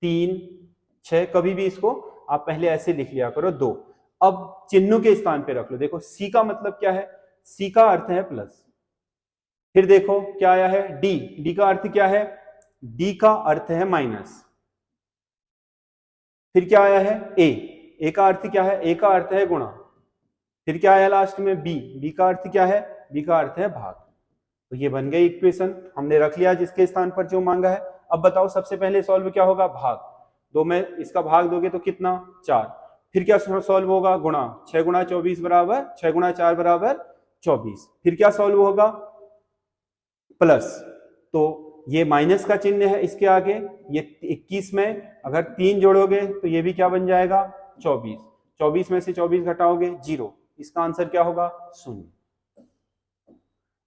3, 6, कभी भी इसको आप पहले ऐसे लिख लिया करो 2। अब चिन्हों के स्थान पे रख लो। देखो सी का मतलब क्या है? सी का अर्थ है प्लस। फिर देखो क्या आया है? डी, डी का अर्थ क्या है? डी का अर्थ है माइनस। फिर क्या आया है? ए का अर्थ क्या है? ए का अर्थ है गुणा। फिर क्या आया लास्ट में? बी, बी का अर्थ क्या है? बी का अर्थ है भाग। तो ये बन गई इक्वेशन, हमने रख लिया जिसके स्थान पर जो मांगा है। अब बताओ सबसे पहले सॉल्व क्या होगा? भाग। 2 में इसका भाग दोगे तो कितना? 4। फिर क्या सॉल्व होगा? गुणा। 6 गुणा 24 बराबर 6 गुणा 4 बराबर 24। फिर क्या सॉल्व होगा? प्लस। तो ये माइनस का चिन्ह है इसके आगे। ये 21 में अगर 3 जोड़ोगे तो ये भी क्या बन जाएगा? 24। 24 में से 24 घटाओगे 0। इसका आंसर क्या होगा? 0।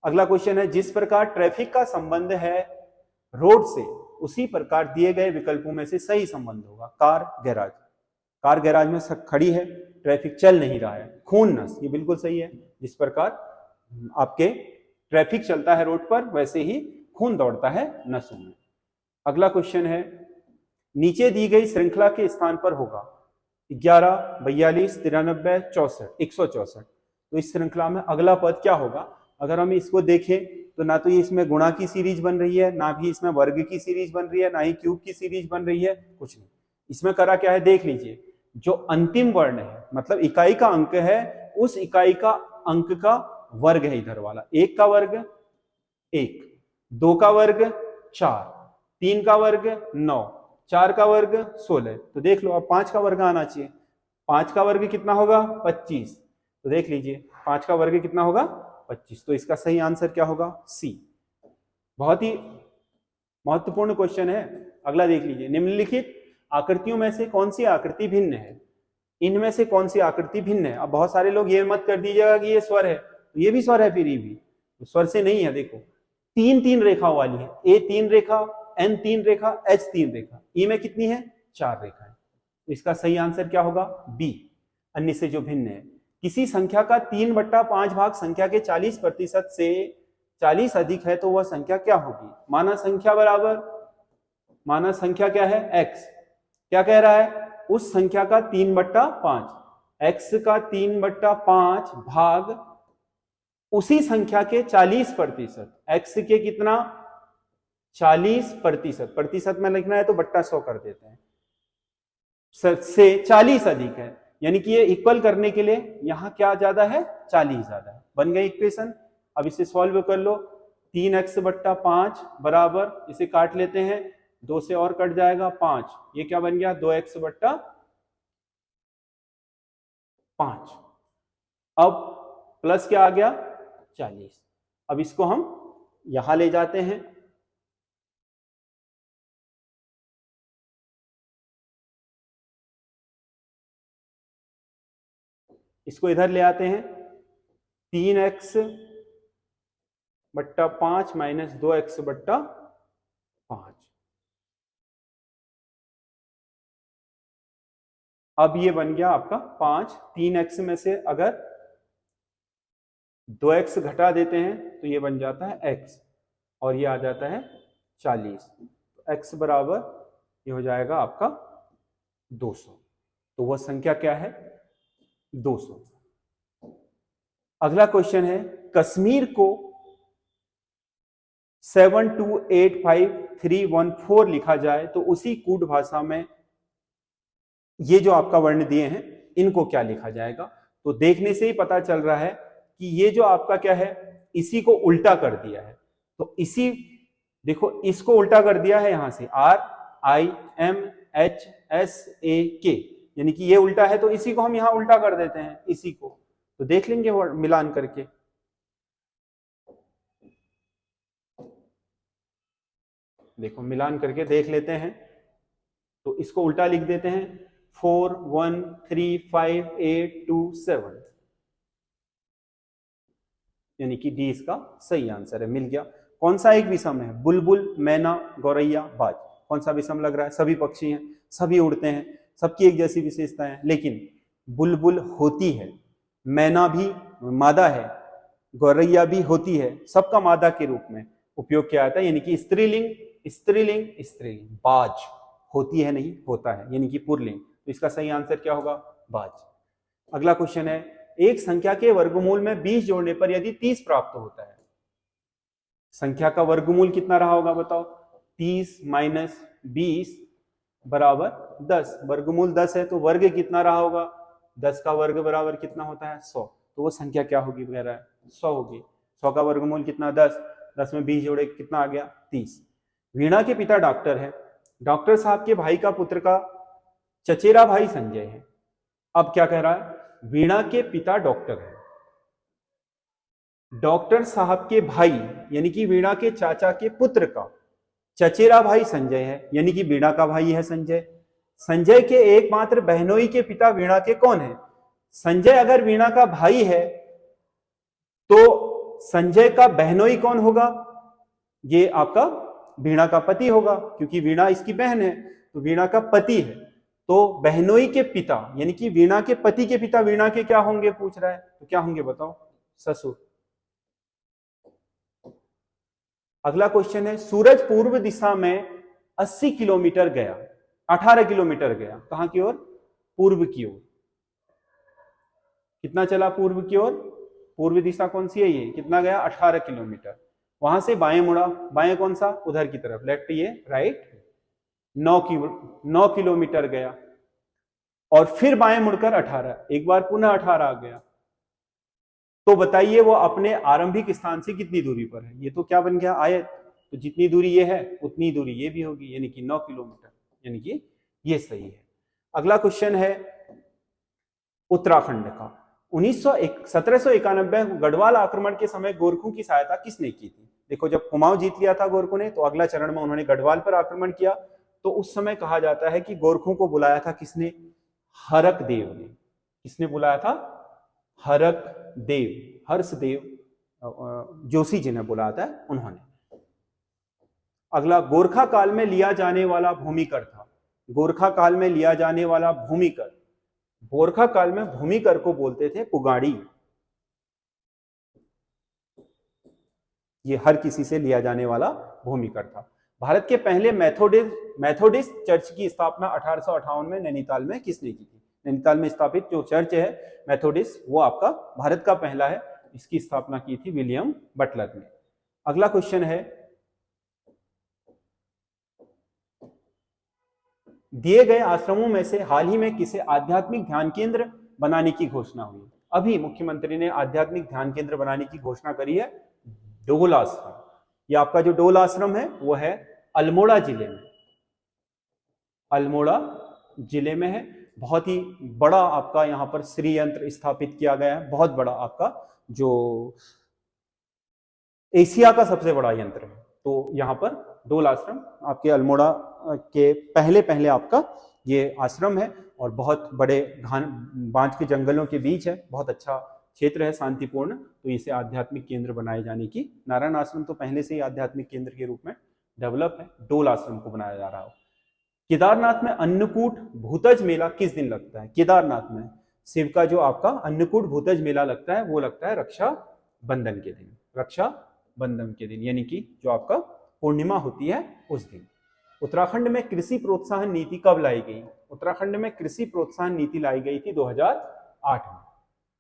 अगला क्वेश्चन है, जिस प्रकार ट्रैफिक का संबंध है रोड से उसी प्रकार दिए गए विकल्पों में से सही संबंध होगा। कार गैराज, कार गैराज में खड़ी है, ट्रैफिक चल नहीं रहा है। खून नस, ये बिल्कुल सही है। जिस प्रकार आपके ट्रैफिक चलता है रोड पर वैसे ही खून दौड़ता है नसों में। अगला क्वेश्चन है, नीचे दी गई श्रृंखला के स्थान पर होगा 11, 42, 93, 64, 164। तो इस श्रृंखला में अगला पद क्या होगा? अगर हम इसको देखें तो ना तो ये इसमें गुणा की सीरीज बन रही है, ना भी इसमें वर्ग की सीरीज बन रही है, ना ही क्यूब की सीरीज बन रही है, कुछ नहीं। इसमें करा क्या है देख लीजिए। जो अंतिम वर्ण है मतलब इकाई का अंक है, उस इकाई का अंक का वर्ग है इधर वाला। 1 का वर्ग 1, 2 का वर्ग 4, 3 का वर्ग 9, 4 का वर्ग 16। तो देख लो अब 5 का वर्ग आना चाहिए। 5 का वर्ग कितना होगा? 25। तो देख लीजिए 5 का वर्ग कितना होगा? 25। तो इसका सही आंसर क्या होगा? सी। बहुत ही महत्वपूर्ण क्वेश्चन है। अगला देख लीजिए, निम्नलिखित आकृतियों में से कौन सी आकृति भिन्न है? इनमें से कौन सी आकृति भिन्न है? अब बहुत सारे लोग ये मत कर दीजिएगा कि ये स्वर है, तो ये भी स्वर है, फिर ये भी तो स्वर से नहीं है। देखो 3 रेखाओं वाली है। ए 3 रेखा, एन 3 रेखा, एच 3 रेखा, ई में कितनी है? 4 रेखाएं। तो इसका सही आंसर क्या होगा? बी, अन्य से जो भिन्न है। किसी संख्या का 3/5 भाग संख्या के 40% से 40 अधिक है तो वह संख्या क्या होगी? माना संख्या बराबर, माना संख्या क्या है? x। क्या कह रहा है? उस संख्या का 3/5, x का 3/5 भाग उसी संख्या के 40%। x के कितना? 40%। प्रतिशत में लिखना है तो बट्टा 100 कर देते हैं। से 40 अधिक है, यानी कि ये इक्वल करने के लिए यहां क्या ज्यादा है? 40 ज्यादा है। बन गई इक्वेशन। अब इसे सॉल्व कर लो। 3x/5 बराबर, इसे काट लेते हैं, 2 से और कट जाएगा 5। ये क्या बन गया? 2x/, 5। अब प्लस क्या आ गया 40। अब इसको हम यहां ले जाते हैं, इसको इधर ले आते हैं, 3x बट्टा 5 माइनस 2x बट्टा 5। अब ये बन गया आपका 5। 3x में से अगर 2x घटा देते हैं तो ये बन जाता है x, और ये आ जाता है 40। तो x बराबर ये हो जाएगा आपका 200। तो वह संख्या क्या है 200। अगला क्वेश्चन है, कश्मीर को 7285314 लिखा जाए तो उसी कूट भाषा में ये जो आपका वर्ण दिए हैं इनको क्या लिखा जाएगा। तो देखने से ही पता चल रहा है कि ये जो आपका क्या है, इसी को उल्टा कर दिया है। तो इसी देखो, इसको उल्टा कर दिया है यहां से RIMHSAK, यानी कि ये उल्टा है, तो इसी को हम यहां उल्टा कर देते हैं इसी को। तो देख लेंगे मिलान करके। देखो मिलान करके देख लेते हैं। तो इसको उल्टा लिख देते हैं 413587, यानी कि डी इसका सही आंसर है। मिल गया। कौन सा एक विषम है, बुलबुल, मैना, गौरैया, बाज। कौन सा विषम लग रहा है, सभी पक्षी हैं, सभी उड़ते हैं, सबकी एक जैसी विशेषता है, लेकिन बुलबुल होती है, मैना भी मादा है, गौरैया भी होती है, सबका मादा के रूप में उपयोग किया जाता है, यानी कि स्त्रीलिंग स्त्रीलिंग स्त्रीलिंग। बाज होती है नहीं, होता है, यानी कि पुरलिंग। तो इसका सही आंसर क्या होगा, बाज। अगला क्वेश्चन है, एक संख्या के वर्गमूल में 20 जोड़ने पर यदि 30 प्राप्त होता है, संख्या का वर्गमूल कितना रहा होगा बताओ। 30 माइनस 20 बराबर 10। वर्गमूल 10 है तो वर्ग कितना रहा होगा, 10 का वर्ग बराबर कितना होता है 100। तो वो संख्या क्या होगी वगैरह, 100 होगी। 100 का वर्गमूल कितना 10, 10 में 20 जोड़े कितना आ गया 30। वीणा के पिता डॉक्टर है, डॉक्टर साहब के भाई का पुत्र का चचेरा भाई संजय है। अब क्या कह रहा है, वीणा के पिता डॉक्टर है, डॉक्टर साहब के भाई यानी कि वीणा के चाचा के पुत्र का चचेरा भाई संजय है, यानी कि वीणा का भाई है संजय। संजय के एकमात्र बहनोई के पिता वीणा के कौन है। संजय अगर वीणा का भाई है तो संजय का बहनोई कौन होगा, ये आपका वीणा का पति होगा, क्योंकि वीणा इसकी बहन है तो वीणा का पति है। तो बहनोई के पिता यानी कि वीणा के पति के पिता वीणा के क्या होंगे पूछ रहा है, तो क्या होंगे बताओ, ससुर। अगला क्वेश्चन है, सूरज पूर्व दिशा में 80 किलोमीटर गया, 18 किलोमीटर गया, कहां की ओर, पूर्व की ओर। कितना चला पूर्व की ओर, पूर्व दिशा कौन सी है ये, कितना गया 18 किलोमीटर। वहां से बाएं मुड़ा, बाएं कौन सा, उधर की तरफ, लेफ्ट ये राइट। 9 किलोमीटर गया और फिर बाएं मुड़कर 18, एक बार पुनः 18 आ गया। तो बताइए वो अपने आरंभिक स्थान से कितनी दूरी पर है। ये तो क्या बन गया आयत, तो जितनी दूरी ये है उतनी दूरी ये भी होगी, यानी कि 9 किलोमीटर, यानी कि ये सही है। अगला क्वेश्चन है उत्तराखंड का। 1791 गढ़वाल आक्रमण के समय गोरखों की सहायता किसने की थी। देखो जब कुमाऊं जीत लिया था गोरखों ने, तो अगला चरण में उन्होंने गढ़वाल पर आक्रमण किया। तो उस समय कहा जाता है कि गोरखों को बुलाया था किसने, हरक देव ने। किसने बुलाया था, हरक देव, हर्षदेव जोशी जी ने बुलाया था उन्होंने। अगला, गोरखा काल में लिया जाने वाला भूमिकर था। गोरखा काल में लिया जाने वाला भूमिकर, गोरखा काल में भूमिकर को बोलते थे पुगाड़ी। ये हर किसी से लिया जाने वाला भूमिकर था। भारत के पहले मेथोडिस्ट चर्च की स्थापना 1858 में नैनीताल में किसने की थी। नैनीताल में स्थापित जो चर्च है मेथोडिस्ट, वो आपका भारत का पहला है। इसकी स्थापना की थी विलियम बटलर ने। अगला क्वेश्चन है, दिए गए आश्रमों में से हाल ही में किसे आध्यात्मिक ध्यान केंद्र बनाने की घोषणा हुई। अभी मुख्यमंत्री ने आध्यात्मिक ध्यान केंद्र बनाने की घोषणा करी है, डोल आश्रम। ये आपका जो डोल आश्रम है वो है अल्मोड़ा जिले में, अल्मोड़ा जिले में है। बहुत ही बड़ा आपका यहाँ पर श्री यंत्र स्थापित किया गया है, बहुत बड़ा आपका जो एशिया का सबसे बड़ा यंत्र है। तो यहाँ पर डोल आश्रम आपके अल्मोड़ा के पहले पहले आपका ये आश्रम है और बहुत बड़े घान बांझ के जंगलों के बीच है, बहुत अच्छा क्षेत्र है, शांतिपूर्ण। तो इसे आध्यात्मिक केंद्र बनाए जाने की, नारायण आश्रम तो पहले से ही आध्यात्मिक केंद्र के रूप में डेवलप है, डोल आश्रम को बनाया जा रहा हो। केदारनाथ में अन्नकूट भूतज मेला किस दिन लगता है? केदारनाथ में शिव का जो आपका अन्नकूट भूतज मेला लगता है वो लगता है रक्षा बंधन के दिन, रक्षा बंधन के दिन, यानी कि जो आपका पूर्णिमा होती है उस दिन। उत्तराखंड में कृषि प्रोत्साहन नीति कब लाई गई? उत्तराखंड में कृषि प्रोत्साहन नीति लाई गई थी 2008 में,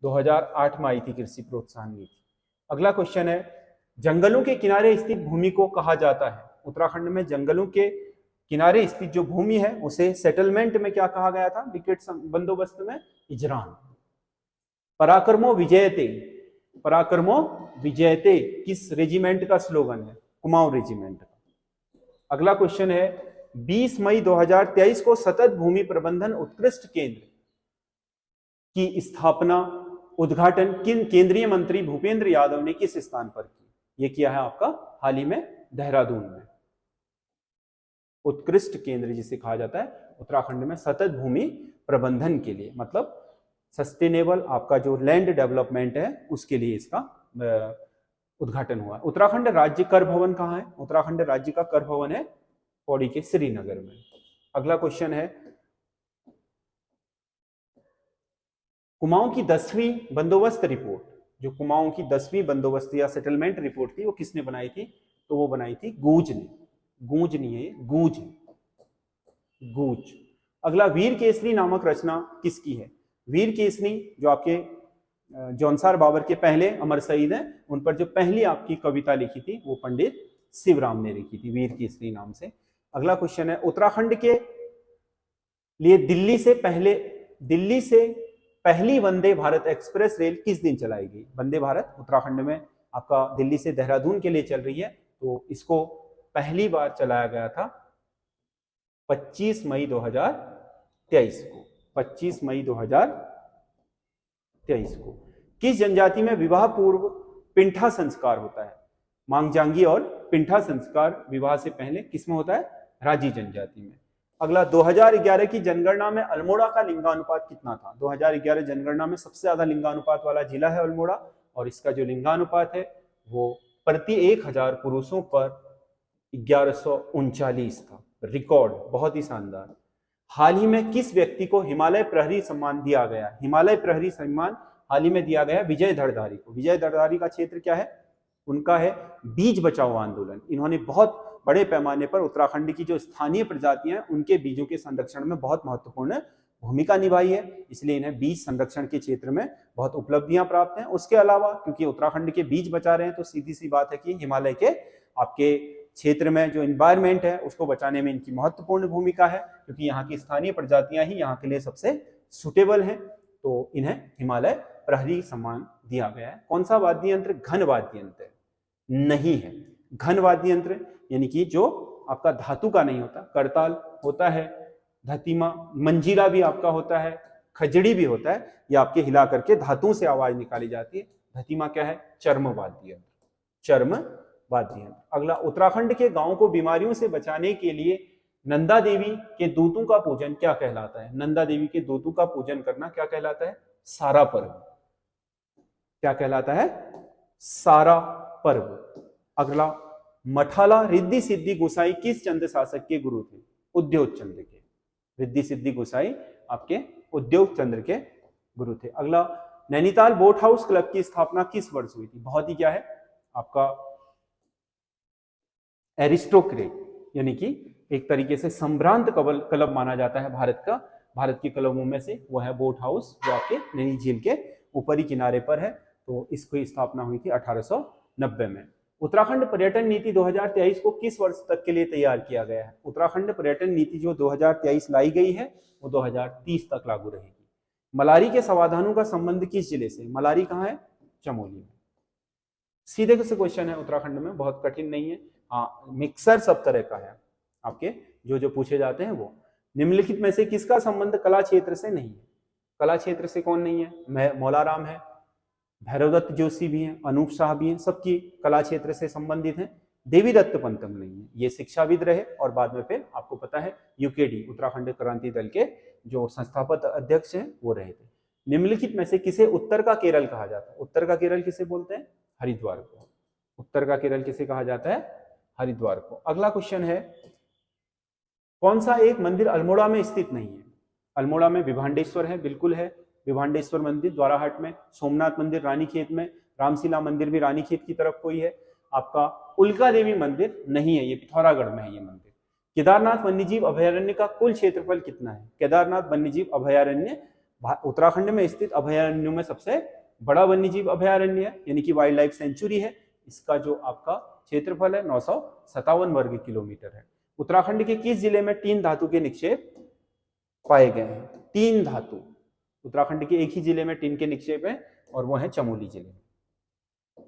2008 में आई थी कृषि प्रोत्साहन नीति। अगला क्वेश्चन है, जंगलों के किनारे स्थित भूमि को कहा जाता है? उत्तराखंड में जंगलों के किनारे स्थित जो भूमि है उसे सेटलमेंट में क्या कहा गया था? विकेट बंदोबस्त में इजरान। पराक्रमो विजयते, पराक्रमो विजयते किस रेजिमेंट का स्लोगन है? कुमाऊं रेजिमेंट का। अगला क्वेश्चन है, 20 मई 2023 को सतत भूमि प्रबंधन उत्कृष्ट केंद्र की स्थापना उद्घाटन किन केंद्रीय मंत्री भूपेंद्र यादव ने किस स्थान पर की? यह किया है आपका हाल ही में देहरादून में। उत्कृष्ट केंद्र जिसे कहा जाता है उत्तराखंड में सतत भूमि प्रबंधन के लिए, मतलब सस्टेनेबल आपका जो लैंड डेवलपमेंट है उसके लिए इसका उद्घाटन हुआ। उत्तराखंड राज्य कर भवन कहाँ है? उत्तराखंड राज्य का कर भवन है पौड़ी के श्रीनगर में। अगला क्वेश्चन है, कुमाऊं की 10वीं बंदोबस्त रिपोर्ट, जो कुमाऊं की 10वीं बंदोबस्त या सेटलमेंट रिपोर्ट थी वो किसने बनाई थी? तो वो बनाई थी गूंज ने। गूंज नहीं है, गूंज, गूंज। अगला, वीर केसरी नामक रचना किसकी है? वीर केसरी जो आपके जौनसार बाबर के पहले अमर शहीद हैं, उन पर जो पहली आपकी कविता लिखी थी वो पंडित शिवराम ने लिखी थी, वीर केसरी नाम से। अगला क्वेश्चन है, उत्तराखंड के लिए दिल्ली से पहली वंदे भारत एक्सप्रेस रेल किस दिन चलाई गई? वंदे भारत उत्तराखंड में आपका दिल्ली से देहरादून के लिए चल रही है, तो इसको पहली बार चलाया गया था 25 मई 2023 को, 25 मई 2023 को। किस जनजाति में विवाह पूर्व पिंठा संस्कार होता है? मांगजांगी और पिंठा संस्कार विवाह से पहले किसमें होता है? राजी जनजाति में। अगला, 2011 की जनगणना में अल्मोड़ा का लिंगानुपात कितना था? 2011 जनगणना में सबसे ज्यादा लिंगानुपात वाला जिला है अल्मोड़ा, और इसका जो लिंगानुपात है वो प्रति 1000 पुरुषों पर 1139 था, रिकॉर्ड, बहुत ही शानदार। हाल ही में किस व्यक्ति को हिमालय प्रहरी सम्मान दिया गया? हिमालय प्रहरी सम्मान हाल ही में दिया गया विजय धड़धारी को। विजय धड़धारी का क्षेत्र क्या है? उनका है बीज बचाओ आंदोलन। इन्होंने बहुत बड़े पैमाने पर उत्तराखंड की जो स्थानीय प्रजातियां हैं उनके बीजों के संरक्षण में बहुत महत्वपूर्ण भूमिका निभाई है, इसलिए इन्हें बीज संरक्षण के क्षेत्र में बहुत उपलब्धियां प्राप्त हैं। उसके अलावा क्योंकि उत्तराखंड के बीज बचा रहे हैं तो सीधी सी बात है कि हिमालय के आपके क्षेत्र में जो एनवायरमेंट है उसको बचाने में इनकी महत्वपूर्ण भूमिका है, क्योंकि यहाँ की स्थानीय प्रजातियां ही यहाँ के लिए सबसे सुटेबल हैं, तो इन्हें हिमालय प्रहरी सम्मान दिया गया है। कौन सा वाद्य यंत्र घन वाद्य यंत्र नहीं है? घन वाद्य यंत्र यानी कि जो आपका धातु का नहीं होता, करताल होता है, धतीमा, मंजीरा भी आपका होता है, खजड़ी भी होता है, ये आपके हिला करके धातुओं से आवाज निकाली जाती है। धतीमा क्या है? चर्म वाद्य यंत्र, चर्म वाद्य यंत्र। अगला, उत्तराखंड के गांवों को बीमारियों से बचाने के लिए नंदा देवी के दूतों का पूजन क्या कहलाता है? नंदा देवी के दूतों का पूजन करना क्या कहलाता है? सारा पर्व। क्या कहलाता है? सारा पर्व। अगला, मठाला रिद्धि सिद्धि गोसाई किस चंद शासक के गुरु थे? उद्योग चंद्र के। रिद्धि सिद्धि गोसाई आपके उद्योग चंद्र के गुरु थे। अगला, नैनीताल बोट हाउस क्लब की स्थापना किस वर्ष हुई थी? बहुत ही क्या है आपका एरिस्टोक्रेट, यानी कि एक तरीके से संभ्रांत क्लब माना जाता है भारत का। भारत के क्लबों में से वो है बोट हाउस, जो आपके नैनी झील के ऊपरी किनारे पर है। तो इसकी स्थापना हुई थी 1890 में। उत्तराखंड पर्यटन नीति 2023 को किस वर्ष तक के लिए तैयार किया गया है? उत्तराखंड पर्यटन नीति जो 2023 लाई गई है वो 2030 तक लागू रहेगी। मलारी के समाधानों का संबंध किस जिले से? मलारी कहाँ है? चमोली में। सीधे से क्वेश्चन है उत्तराखंड में, बहुत कठिन नहीं है। हाँ, मिक्सर सब तरह का है आपके जो पूछे जाते हैं वो। निम्नलिखित में से किसका संबंध कला क्षेत्र से नहीं है? कला क्षेत्र से कौन नहीं है? मौलाराम है, भैरवदत्त जोशी भी हैं, अनूप शाह भी हैं, सबकी कला क्षेत्र से संबंधित हैं। देवीदत्त पंतम नहीं है, ये शिक्षाविद रहे और बाद में फिर आपको पता है यूकेडी उत्तराखंड क्रांति दल के जो संस्थापक अध्यक्ष हैं वो रहे थे। निम्नलिखित में से किसे उत्तर का केरल कहा जाता है? उत्तर का केरल किसे बोलते हैं? हरिद्वार को। उत्तर का केरल किसे कहा जाता है? हरिद्वार को। अगला क्वेश्चन है, कौन सा एक मंदिर अल्मोड़ा में स्थित नहीं है? अल्मोड़ा में विभांडेश्वर है, बिल्कुल है, विभांडेश्वर मंदिर द्वाराहाट में, सोमनाथ मंदिर रानीखेत में, रामशिला मंदिर भी रानीखेत की तरफ कोई है, आपका उल्का देवी मंदिर नहीं है, ये पिथौरागढ़ में है ये मंदिर। केदारनाथ वन्यजीव अभयारण्य का कुल क्षेत्रफल कितना है? केदारनाथ वन्यजीव अभयारण्य उत्तराखंड में स्थित अभयारण्यों में सबसे बड़ा वन्यजीव अभयारण्य है, यानी कि वाइल्ड लाइफ सेंचुरी है। इसका जो आपका क्षेत्रफल है 957 वर्ग किलोमीटर है। उत्तराखंड के किस जिले में टीन धातु के निक्षेप पाए गए हैं? टीन धातु उत्तराखंड के एक ही जिले में टीन के निक्षेप है और वो है चमोली जिले में,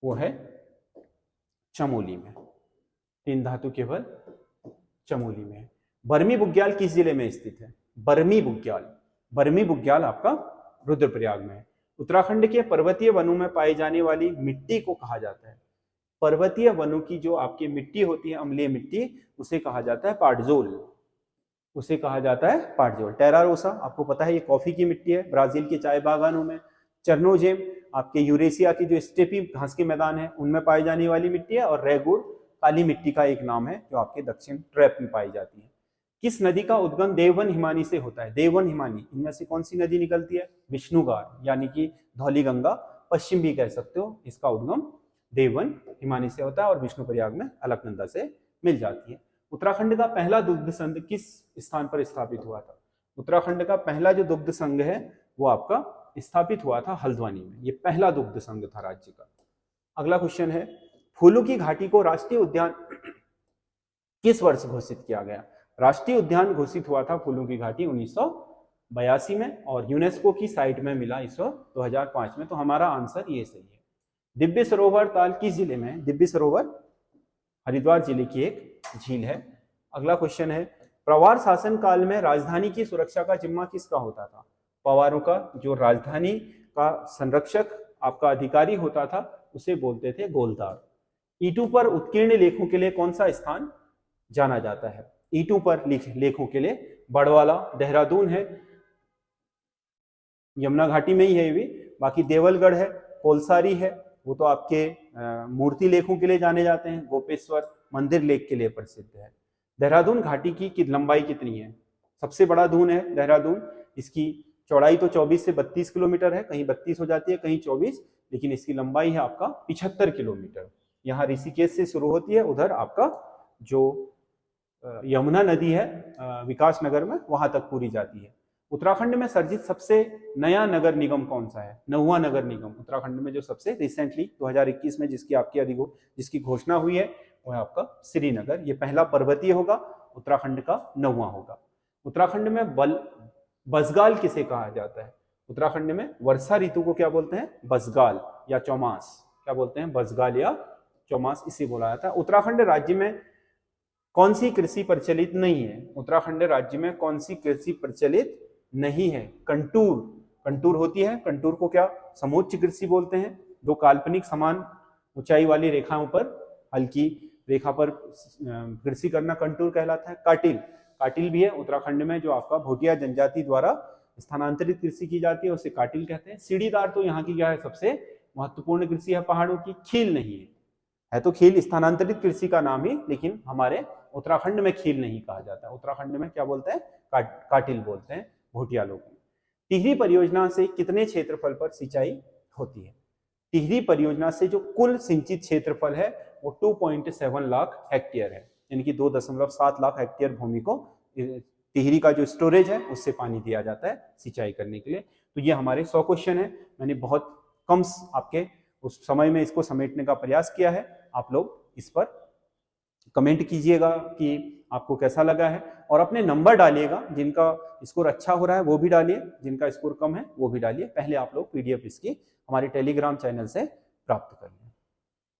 वो है चमोली में। टीन धातु केवल चमोली में है। बर्मी बुग्याल किस जिले में स्थित है? बर्मी बुग्याल, बर्मी बुग्याल आपका रुद्रप्रयाग में है। उत्तराखंड के पर्वतीय वनों में पाई जाने वाली मिट्टी को कहा जाता है? पर्वतीय वनों की जो आपकी मिट्टी होती है, अम्लीय मिट्टी, उसे कहा जाता है पाटजोल, उसे कहा जाता है पाटजोल। टेरा रोसा आपको पता है ये कॉफी की मिट्टी है, ब्राजील के चाय बागानों में। चरनोजेम आपके यूरेशिया की जो स्टेपी घास के मैदान है उनमें पाई जाने वाली मिट्टी है। और रेगुर काली मिट्टी का एक नाम है जो आपके दक्षिण ट्रैप में पाई जाती है। किस नदी का उद्गम देववन हिमानी से होता है? देववन हिमानी, इनमें से कौन सी नदी निकलती है? विष्णुगार, यानी कि धौली गंगा पश्चिम भी कह सकते हो। इसका उद्गम देववन हिमानी से होता है और विष्णुप्रयाग में अलकनंदा से मिल जाती है। उत्तराखंड का पहला दुग्ध संघ किस स्थान पर स्थापित हुआ था? उत्तराखंड का पहला जो दुग्ध संघ है वो आपका स्थापित हुआ था हल्द्वानी में, ये पहला दुग्ध संघ था राज्य का। अगला क्वेश्चन है, फूलों की घाटी को राष्ट्रीय उद्यान किस वर्ष घोषित किया गया? राष्ट्रीय उद्यान घोषित हुआ था फूलों की घाटी 1982 में और यूनेस्को की साइट में मिला इस 2005 में। तो हमारा आंसर ये सही है। दिव्य सरोवर ताल किस जिले में है? दिव्य सरोवर हरिद्वार जिले की एक झील है। अगला क्वेश्चन है, पवार शासन काल में राजधानी की सुरक्षा का जिम्मा किसका होता था? पवारों का जो राजधानी का संरक्षक आपका अधिकारी होता था उसे बोलते थे गोलदार। ईंटों पर उत्कीर्ण लेखों के लिए कौन सा स्थान जाना जाता है? ईंटों पर लेखों के लिए बड़वाला देहरादून है, यमुना घाटी में ही है ये भी। बाकी देवलगढ़ है, कोलसारी है, वो तो आपके मूर्ति लेखों के लिए जाने जाते हैं। गोपेश्वर मंदिर लेख के लिए प्रसिद्ध है। देहरादून घाटी की लंबाई कितनी है? सबसे बड़ा दून है देहरादून, इसकी चौड़ाई तो 24 से 32 किलोमीटर है, कहीं 32 हो जाती है कहीं 24, लेकिन इसकी लंबाई है आपका 75 किलोमीटर। यहाँ ऋषिकेश से शुरू होती है, उधर आपका जो यमुना नदी है विकास नगर में, वहां तक पूरी जाती है। उत्तराखंड में सर्जित सबसे नया नगर निगम कौन सा है? नहुआ नगर निगम उत्तराखंड में जो सबसे रिसेंटली 2021 में जिसकी घोषणा हुई है वो है आपका श्रीनगर। ये पहला पर्वतीय होगा, उत्तराखंड का नहुआ होगा। उत्तराखंड में बसगाल किसे कहा जाता है? उत्तराखंड में वर्षा ऋतु को क्या बोलते हैं? बसगाल या चौमास, क्या बोलते हैं? बसगाल या चौमास, इसे बोला जाता है। उत्तराखंड राज्य में कौन सी कृषि प्रचलित नहीं है? उत्तराखंड राज्य में कौन सी कृषि प्रचलित नहीं है? कंटूर, कंटूर होती है, कंटूर को क्या समोच्च कृषि बोलते हैं? दो काल्पनिक समान ऊंचाई वाली रेखाओं पर, हल्की रेखा पर कृषि करना कंटूर कहलाता है। काटिल, काटिल भी है उत्तराखंड में, जो आपका भोटिया जनजाति द्वारा स्थानांतरित कृषि की जाती है उसे काटिल कहते हैं। सीढ़ीदार तो यहाँ की क्या है? सबसे महत्वपूर्ण कृषि है पहाड़ों की। खील नहीं है तो खील स्थानांतरित कृषि का नाम ही, लेकिन हमारे उत्तराखंड में खील नहीं कहा जाता। उत्तराखंड में क्या बोलते हैं? काटिल बोलते हैं भोटिया लोग। टिहरी परियोजना से कितने क्षेत्रफल पर सिंचाई होती है? टिहरी परियोजना से जो कुल सिंचित क्षेत्रफल है वो 2.7 लाख हेक्टेयर है, यानी कि 2.7 लाख हेक्टेयर भूमि को टिहरी का जो स्टोरेज है उससे पानी दिया जाता है सिंचाई करने के लिए। तो ये हमारे 100 क्वेश्चन है। मैंने बहुत कम आपके उस समय में इसको समेटने का प्रयास किया है। आप लोग इस पर कमेंट कीजिएगा कि आपको कैसा लगा है और अपने नंबर डालिएगा। जिनका स्कोर अच्छा हो रहा है वो भी डालिए, जिनका स्कोर कम है वो भी डालिए। पहले आप लोग PDF इसकी हमारे टेलीग्राम चैनल से प्राप्त कर लें।